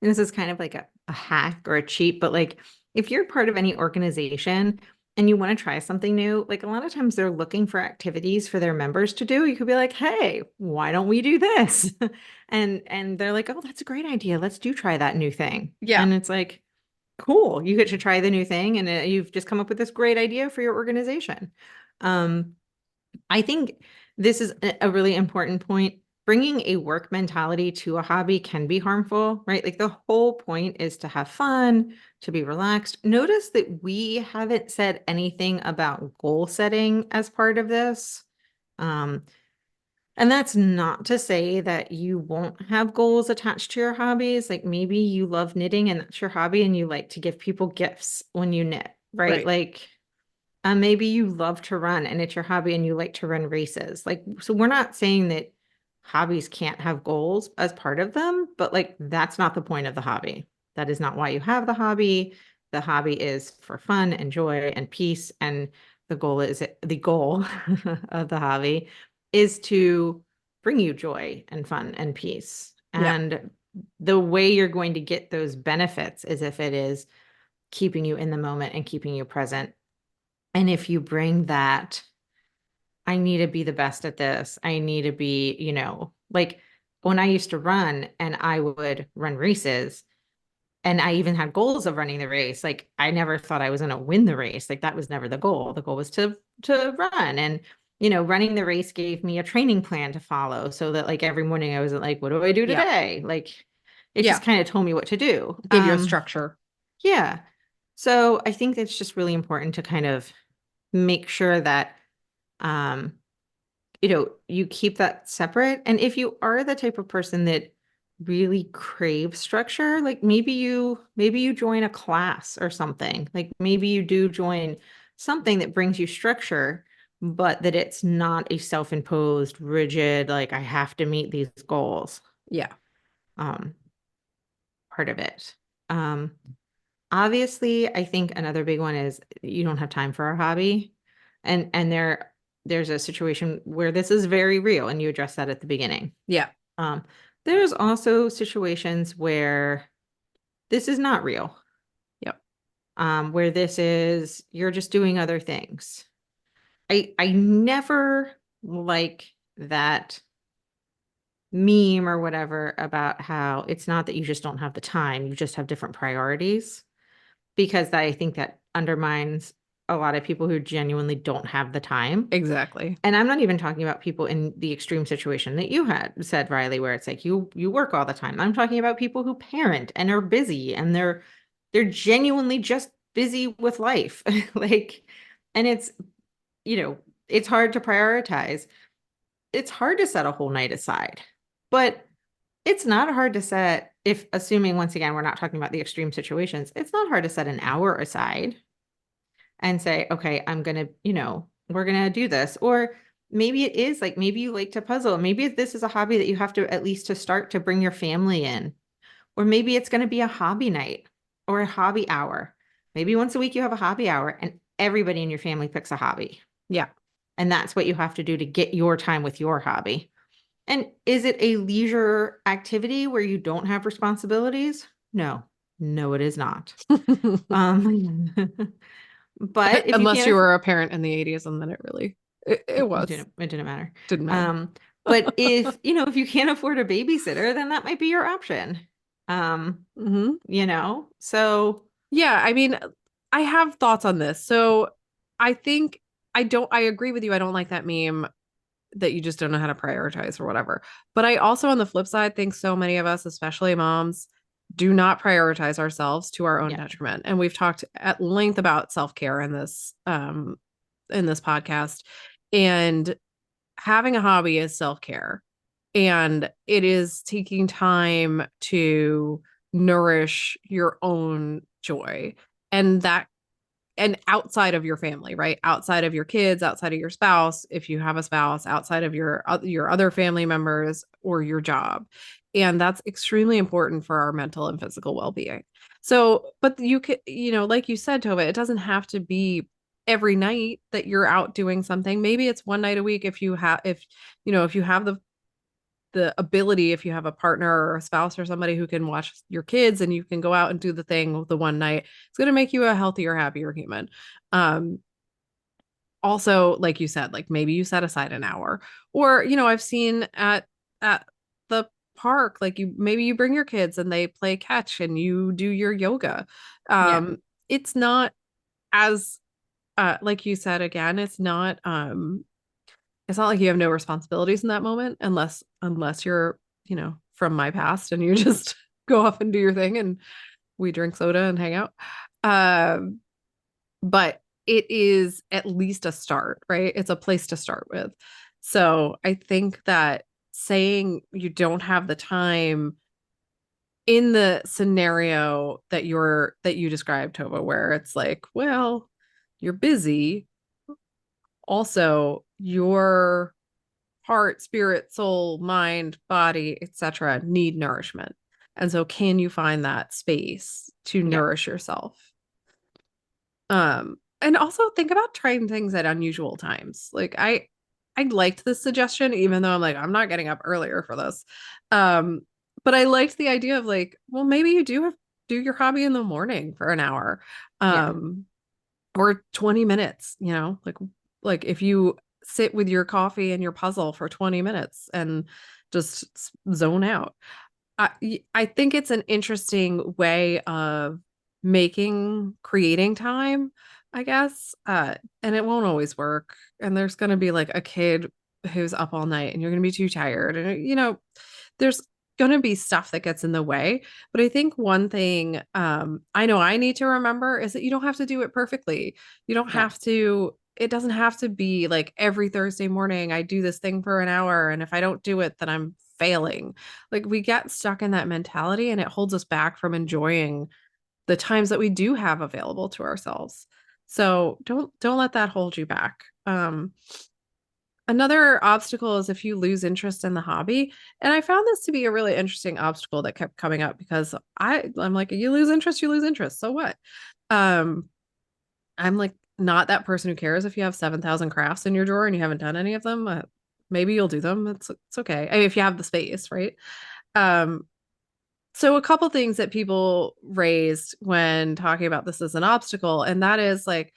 and this is kind of like a hack or a cheat, but like if you're part of any organization and you want to try something new, like a lot of times they're looking for activities for their members to do. You could be like, hey, why don't we do this? And they're like, oh, that's a great idea. Let's try that new thing. Yeah. And it's like, cool, you get to try the new thing and you've just come up with this great idea for your organization. I think this is a really important point. Bringing a work mentality to a hobby can be harmful, right? Like the whole point is to have fun, to be relaxed. Notice that we haven't said anything about goal setting as part of this. Um, and that's not to say that you won't have goals attached to your hobbies. Like maybe you love knitting and that's your hobby and you like to give people gifts when you knit, right? Right. Like maybe you love to run and it's your hobby and you like to run races. Like, so we're not saying that hobbies can't have goals as part of them, but like that's not the point of the hobby. That is not why you have the hobby. The hobby is for fun and joy and peace. And the goal of the hobby is to bring you joy and fun and peace. Yeah. And the way you're going to get those benefits is if it is keeping you in the moment and keeping you present. And if you bring that, I need to be the best at this. I need to be, like when I used to run and I would run races, and I even had goals of running the race. Like I never thought I was going to win the race. Like that was never the goal. The goal was to run. And running the race gave me a training plan to follow so that like every morning I wasn't like, what do I do Yeah. today? Like it Yeah. just kind of told me what to do. Give you a structure. Yeah. So I think it's just really important to kind of make sure that you keep that separate. And if you are the type of person that really craves structure, like maybe you join a class or something. Like maybe you do join something that brings you structure, but that it's not a self-imposed, rigid, like I have to meet these goals. Yeah. Part of it. Obviously, I think another big one is you don't have time for a hobby. And there's a situation where this is very real, and you address that at the beginning. Yeah. There's also situations where this is not real. Yep. Where this is you're just doing other things. I never like that meme or whatever about how it's not that you just don't have the time, you just have different priorities, because I think that undermines a lot of people who genuinely don't have the time. Exactly. And I'm not even talking about people in the extreme situation that you had said, Riley, where it's like you work all the time. I'm talking about people who parent and are busy, and they're genuinely just busy with life. Like, and it's hard to prioritize. It's hard to set a whole night aside, but it's not hard to set, if assuming once again, we're not talking about the extreme situations, it's not hard to set an hour aside and say, okay, we're going to do this. Or maybe it is like, maybe you like to puzzle. Maybe this is a hobby that you have to, at least to start, to bring your family in. Or maybe it's going to be a hobby night or a hobby hour. Maybe once a week you have a hobby hour and everybody in your family picks a hobby. Yeah. And that's what you have to do to get your time with your hobby. And is it a leisure activity where you don't have responsibilities? No, it is not. But if unless you were a parent in the 80s, and then it was. It didn't matter. Didn't matter. But if you can't afford a babysitter, then that might be your option. So yeah, I mean, I have thoughts on this. So I think I agree with you. I don't like that meme that you just don't know how to prioritize or whatever. But I also, on the flip side, think so many of us, especially moms, do not prioritize ourselves to our own detriment. And we've talked at length about self-care in this podcast. And having a hobby is self-care. And it is taking time to nourish your own joy. And outside of your family, right? Outside of your kids, outside of your spouse, if you have a spouse, outside of your other family members or your job. And that's extremely important for our mental and physical well-being. So, but you could, like you said, Tova, it doesn't have to be every night that you're out doing something. Maybe it's one night a week if you have the ability, if you have a partner or a spouse or somebody who can watch your kids and you can go out and do the thing the one night, it's going to make you a healthier, happier human. Also, like you said, like maybe you set aside an hour, or, I've seen at the park, like maybe you bring your kids and they play catch and you do your yoga. It's not as, like you said, again, it's not like you have no responsibilities in that moment, unless you're, from my past and you just go off and do your thing and we drink soda and hang out. But it is at least a start, right? It's a place to start with. So I think that saying you don't have the time in the scenario that you described, Tova, where it's like, well, you're busy. Also, your heart, spirit, soul, mind, body, etc. need nourishment. And so can you find that space to nourish yourself? And also think about trying things at unusual times. Like I liked this suggestion, even though I'm like, I'm not getting up earlier for this. But I liked the idea of like, well, maybe you do your hobby in the morning for an hour. Or 20 minutes, like if you sit with your coffee and your puzzle for 20 minutes and just zone out. I think it's an interesting way of creating time, I guess. And it won't always work. And there's going to be like a kid who's up all night and you're going to be too tired. And, there's going to be stuff that gets in the way. But I think one thing I know I need to remember is that you don't have to do it perfectly. You don't Yeah. have to, it doesn't have to be like every Thursday morning I do this thing for an hour. And if I don't do it, then I'm failing. Like we get stuck in that mentality and it holds us back from enjoying the times that we do have available to ourselves. So don't let that hold you back. Another obstacle is if you lose interest in the hobby. And I found this to be a really interesting obstacle that kept coming up because I'm like, you lose interest, you lose interest. So what? Um, I'm like not that person who cares if you have 7,000 crafts in your drawer and you haven't done any of them. Maybe you'll do them. It's okay. I mean, if you have the space, right? Um, so a couple things that people raised when talking about this as an obstacle, and that is like,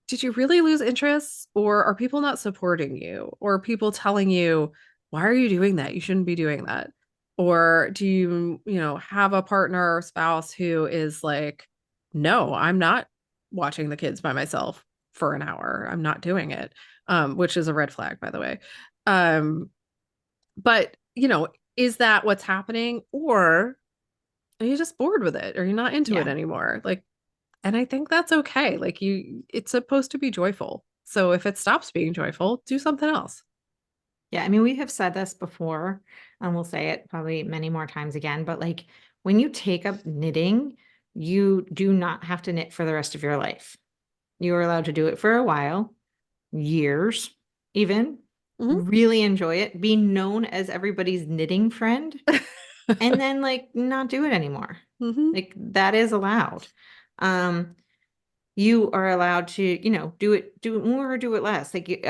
did you really lose interest, or are people not supporting you, or people telling you, why are you doing that? You shouldn't be doing that. Or do you, have a partner or spouse who is like, no, I'm not watching the kids by myself for an hour. I'm not doing it. Which is a red flag, by the way. But is that what's happening? Or are you just bored with it? Or you're not into it Yeah. anymore? Like, and I think that's okay. Like it's supposed to be joyful. So if it stops being joyful, do something else. Yeah, I mean, we have said this before, and we'll say it probably many more times again, but like when you take up knitting, you do not have to knit for the rest of your life. You are allowed to do it for a while, years, even, Mhm. really enjoy it, be known as everybody's knitting friend, and then like not do it anymore. Mhm. Like that is allowed. Um, you are allowed to, do it more or do it less. Like,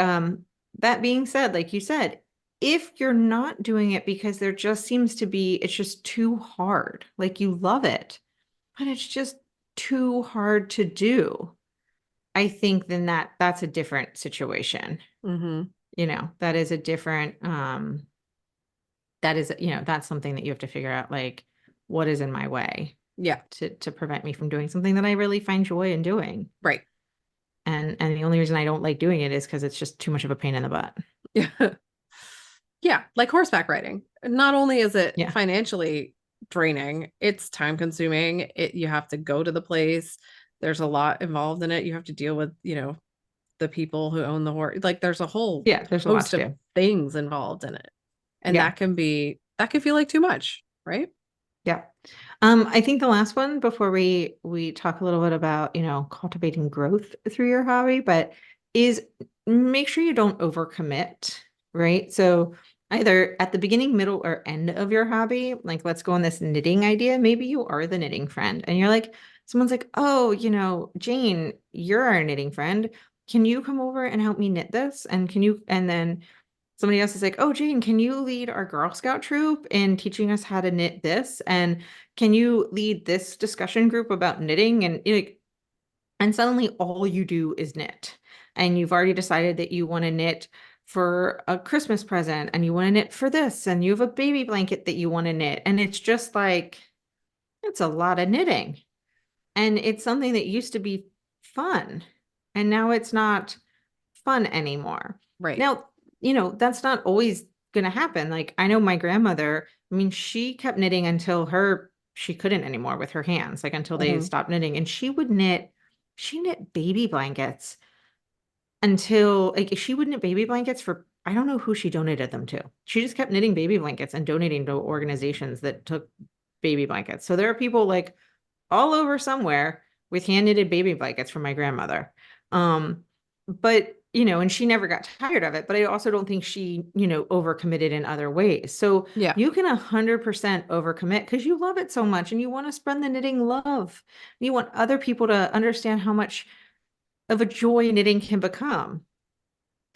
that being said, like you said, if you're not doing it because there just seems to be, it's just too hard, like you love it, but it's just too hard to do. I think then that's a different situation. Mhm. That is a different, that is, that's something that you have to figure out, like, what is in my way Yeah. to prevent me from doing something that I really find joy in doing. Right. And the only reason I don't like doing it is because it's just too much of a pain in the butt. Yeah. Yeah. Like horseback riding. Not only is it Yeah. financially draining, it's time consuming. You have to go to the place. There's a lot involved in it. You have to deal with, the people who own the horse. Like there's a whole Yeah, there's a lot host to of do. things involved in it. And Yeah. that can feel like too much, right? Yeah. I think the last one before we talk a little bit about, cultivating growth through your hobby, but is make sure you don't overcommit, right? So either at the beginning, middle, or end of your hobby, like let's go on this knitting idea. Maybe you are the knitting friend and you're like, someone's like, oh, Jane, you're our knitting friend. Can you come over and help me knit this? And then somebody else is like, oh, Jane, can you lead our Girl Scout troop in teaching us how to knit this? And can you lead this discussion group about knitting? And like, and suddenly all you do is knit. And you've already decided that you want to knit for a Christmas present and you want to knit for this. And you have a baby blanket that you want to knit. And it's just like, it's a lot of knitting. And it's something that used to be fun. And now it's not fun anymore. Right. Now, that's not always going to happen. Like I know my grandmother, I mean, she kept knitting until she couldn't anymore with her hands, like until they Mhm. stopped knitting. And she knit baby blankets until like she would knit baby blankets for, I don't know who she donated them to. She just kept knitting baby blankets and donating to organizations that took baby blankets. So there are people like all over somewhere with hand knitted baby blankets from my grandmother. But and she never got tired of it, but I also don't think she, overcommitted in other ways. So Yeah. you can 100% overcommit because you love it so much and you want to spread the knitting love. You want other people to understand how much of a joy knitting can become.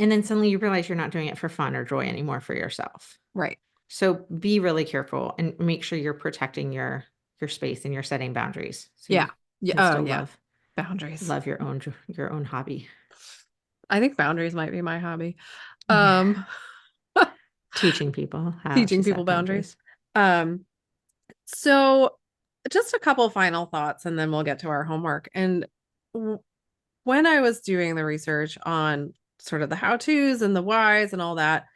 And then suddenly you realize you're not doing it for fun or joy anymore for yourself. Right. So be really careful and make sure you're protecting your space and you're setting boundaries so Yeah. you Yeah. can Oh, still yeah. Boundaries. love your own hobby. I think boundaries might be my hobby. Yeah. Um, Teaching people how to teaching people set boundaries. boundaries. Um, So, just a couple final thoughts and then we'll get to our homework. And w- when I was doing the research on sort of the how-tos and the whys and all that,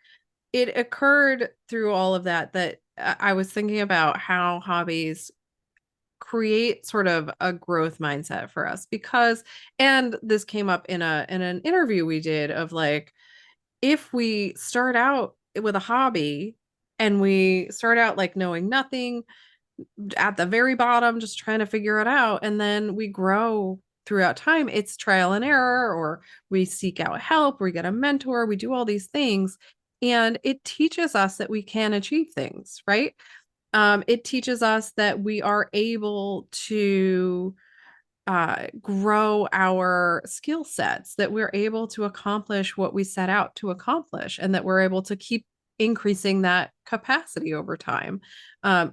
it occurred through all of that that I was thinking about how hobbies create sort of a growth mindset for us because, and this came up in an interview we did of like, if we start out with a hobby and we start out like knowing nothing at the very bottom, just trying to figure it out. And then we grow throughout time. It's trial and error, or we seek out help, we get a mentor, we do all these things. And it teaches us that we can achieve things, right? It teaches us that we are able to grow our skill sets, that we're able to accomplish what we set out to accomplish, and that we're able to keep increasing that capacity over time,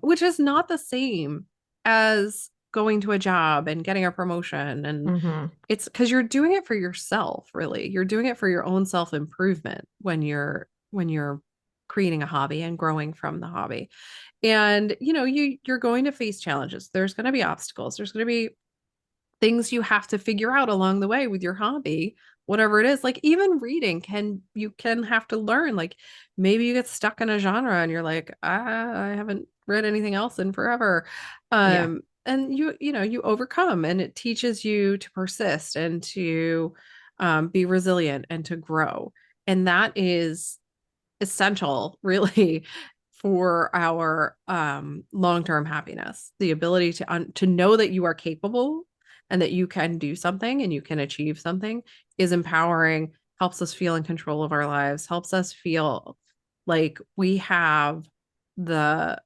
which is not the same as going to a job and getting a promotion. And Mhm. it's because you're doing it for yourself, really. You're doing it for your own self-improvement when you're creating a hobby and growing from the hobby. And you're going to face challenges. There's going to be obstacles. There's going to be things you have to figure out along the way with your hobby, whatever it is. Like even reading you can have to learn. Like maybe you get stuck in a genre and you're like, I haven't read anything else in forever. Yeah. And you overcome, and it teaches you to persist and to be resilient and to grow. And that is essential, really, for our long-term happiness. The ability to know that you are capable and that you can do something and you can achieve something is empowering, helps us feel in control of our lives, helps us feel like we have the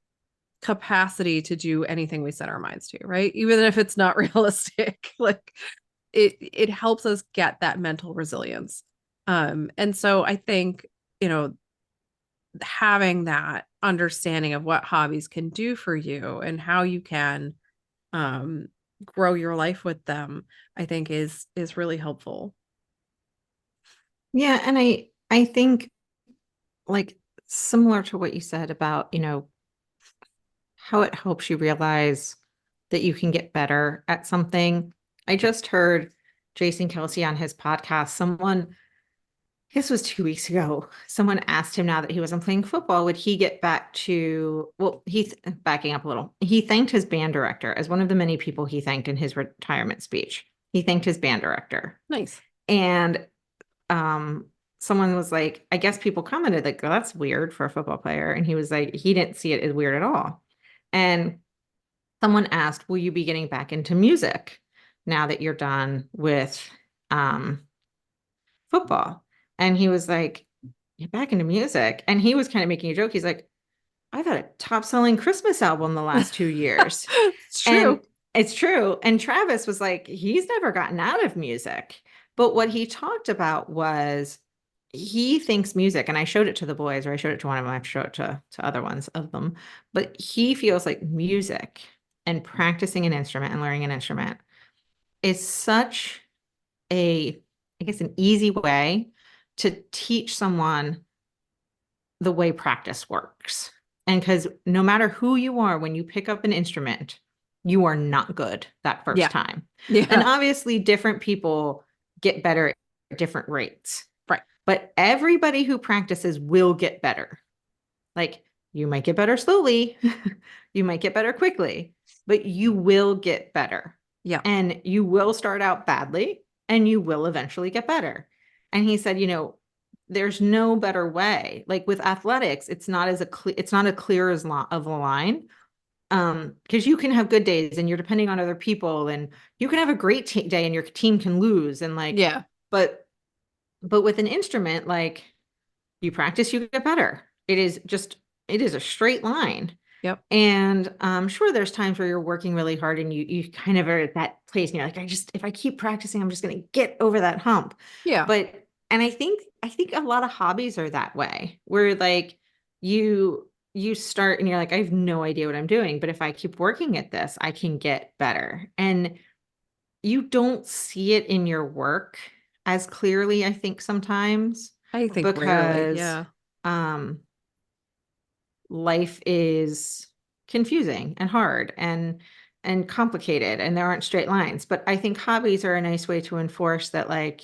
capacity to do anything we set our minds to, right? Even if it's not realistic, like it helps us get that mental resilience. And so I think, you know, having that understanding of what hobbies can do for you and how you can um grow your life with them, I think is really helpful. Yeah, and I think like similar to what you said about, how it helps you realize that you can get better at something. I just heard Jason Kelsey on his podcast. This was 2 weeks ago. Someone asked him now that he wasn't playing football, would he get back to, well, he's backing up a little. He thanked his band director as one of the many people he thanked in his retirement speech. He thanked his band director. Nice. And um, someone was like, I guess people commented like, oh, that's weird for a football player. And he was like, he didn't see it as weird at all. And someone asked, will you be getting back into music now that you're done with football? And he was like, get back into music. And he was kind of making a joke. He's like, I've had a top selling Christmas album the last 2 years. It's And true. it's true. And Travis was like, he's never gotten out of music. But what he talked about was he thinks music, and I showed it to the boys, or I showed it to one of them, I have to show it to other ones of them. But he feels like music and practicing an instrument and learning an instrument is such I guess, an easy way to teach someone the way practice works. And because no matter who you are, when you pick up an instrument, you are not good that first Yeah. time. Yeah. And obviously, different people get better at different rates. Right. But everybody who practices will get better. Like you might get better slowly, you might get better quickly, but you will get better. Yeah. And you will start out badly and you will eventually get better. And he said, there's no better way. Like with athletics, it's not a clear as of a line. Because you can have good days and you're depending on other people, and you can have a great day and your team can lose. And like, Yeah. but with an instrument, like you practice, you get better. It is a straight line. Yep. And sure, there's times where you're working really hard and you kind of are at that place and you're like, if I keep practicing, I'm just going to get over that hump. Yeah. And I think a lot of hobbies are that way, where like you start and you're like, I have no idea what I'm doing, but if I keep working at this, I can get better. And you don't see it in your work as clearly, I think sometimes, I think rarely. because Yeah. um life is confusing and hard and complicated, and there aren't straight lines. But I think hobbies are a nice way to enforce that, like,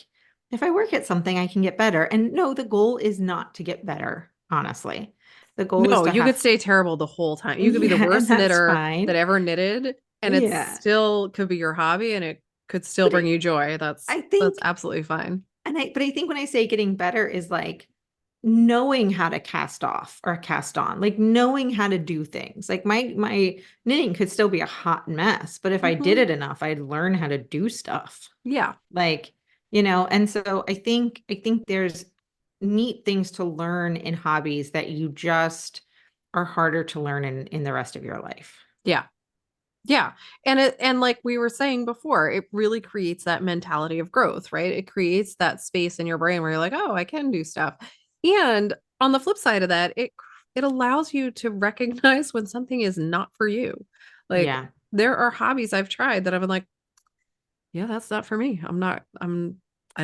if I work at something, I can get better. And no, the goal is not to get better, honestly. The goal is No, to you have could stay terrible the whole time. You could be the Yeah, and worst that's knitter fine. that ever knitted, and it Yeah. still could be your hobby, and it could still But bring you joy. That's I think absolutely fine. but I think when I say getting better is like knowing how to cast off or cast on, like knowing how to do things. Like my knitting could still be a hot mess, but if I did Mhm. it enough, I'd learn how to do stuff. Yeah. Like, and so I think there's neat things to learn in hobbies that you just are harder to learn in the rest of your life. Yeah. Yeah. And like we were saying before, it really creates that mentality of growth, right? It creates that space in your brain where you're like, oh, I can do stuff. And on the flip side of that, it allows you to recognize when something is not for you. Like Yeah. there are hobbies I've tried that I've been like, yeah, that's not for me. I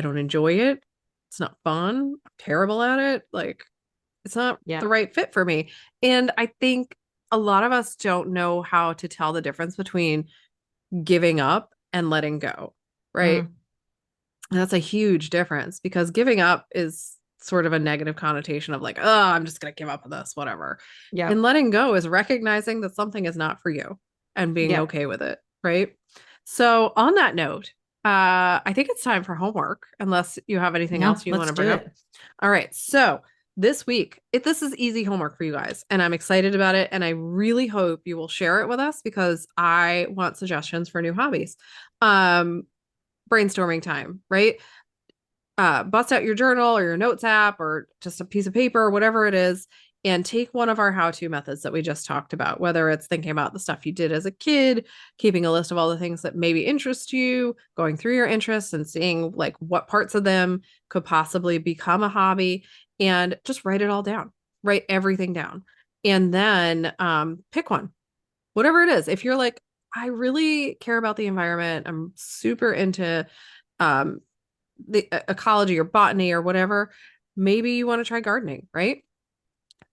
don't enjoy it. It's not fun. I'm terrible at it. Like it's not Yeah. the right fit for me. And I think a lot of us don't know how to tell the difference between giving up and letting go, right? Mm. And that's a huge difference because giving up is sort of a negative connotation of like, oh, I'm just going to give up on this, whatever. Yeah. And letting go is recognizing that something is not for you and being Yeah. okay with it, right? So on that note, I think it's time for homework, unless you have anything No, else you want let's to bring do up. it. All right. So this week, this is easy homework for you guys, and I'm excited about it. And I really hope you will share it with us because I want suggestions for new hobbies. Brainstorming time, right? Bust out your journal or your notes app or just a piece of paper or whatever it is, and take one of our how-to methods that we just talked about, whether it's thinking about the stuff you did as a kid, keeping a list of all the things that maybe interest you, going through your interests and seeing like what parts of them could possibly become a hobby, and just write it all down, write everything down. And then pick one, whatever it is. If you're like, I really care about the environment, I'm super into the ecology or botany or whatever, maybe you want to try gardening, right?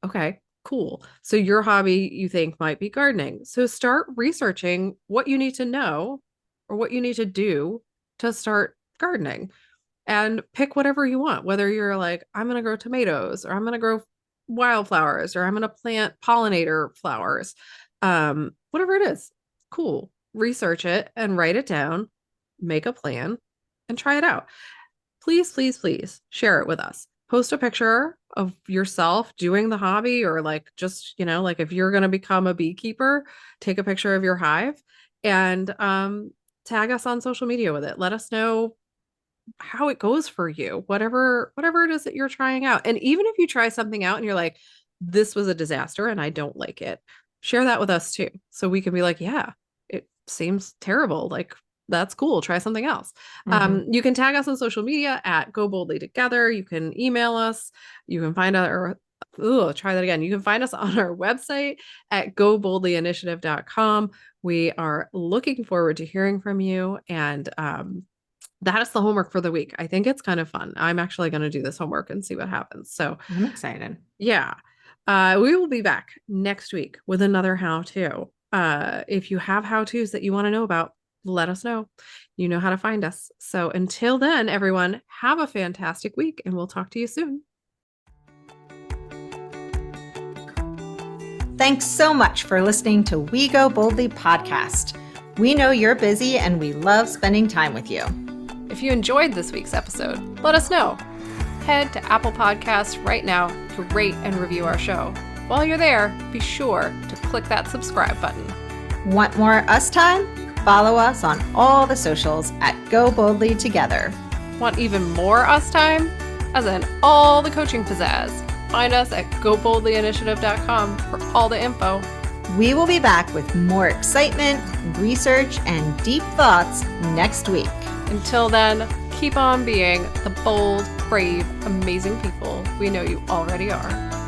Okay, cool. So your hobby you think might be gardening. So start researching what you need to know or what you need to do to start gardening, and pick whatever you want, whether you're like, I'm going to grow tomatoes, or I'm going to grow wildflowers, or I'm going to plant pollinator flowers. Whatever it is, cool. Research it and write it down, make a plan, and try it out. Please, please, please share it with us. Post a picture of yourself doing the hobby, or like just, like if you're going to become a beekeeper, take a picture of your hive and tag us on social media with it. Let us know how it goes for you, whatever it is that you're trying out. And even if you try something out and you're like, this was a disaster and I don't like it, share that with us too. So we can be like, yeah, it seems terrible. Like, that's cool. Try something else. You can tag us on social media at Go Boldly Together. You can email us. You can find our try that again. You can find us on our website at goboldlyinitiative.com. We are looking forward to hearing from you. And that is the homework for the week. I think it's kind of fun. I'm actually going to do this homework and see what happens. So I'm excited. Yeah. We will be back next week with another how-to. If you have how-tos that you want to know about, let us know. You know how to find us. So until then, everyone, have a fantastic week and we'll talk to you soon. Thanks so much for listening to We Go Boldly podcast. We know you're busy and we love spending time with you. If you enjoyed this week's episode, let us know. Head to Apple Podcasts right now to rate and review our show. While you're there, be sure to click that subscribe button. Want more us time? Follow us on all the socials at Go Boldly Together. Want even more us time? As in all the coaching pizzazz. Find us at goboldlyinitiative.com for all the info. We will be back with more excitement, research, and deep thoughts next week. Until then, keep on being the bold, brave, amazing people we know you already are.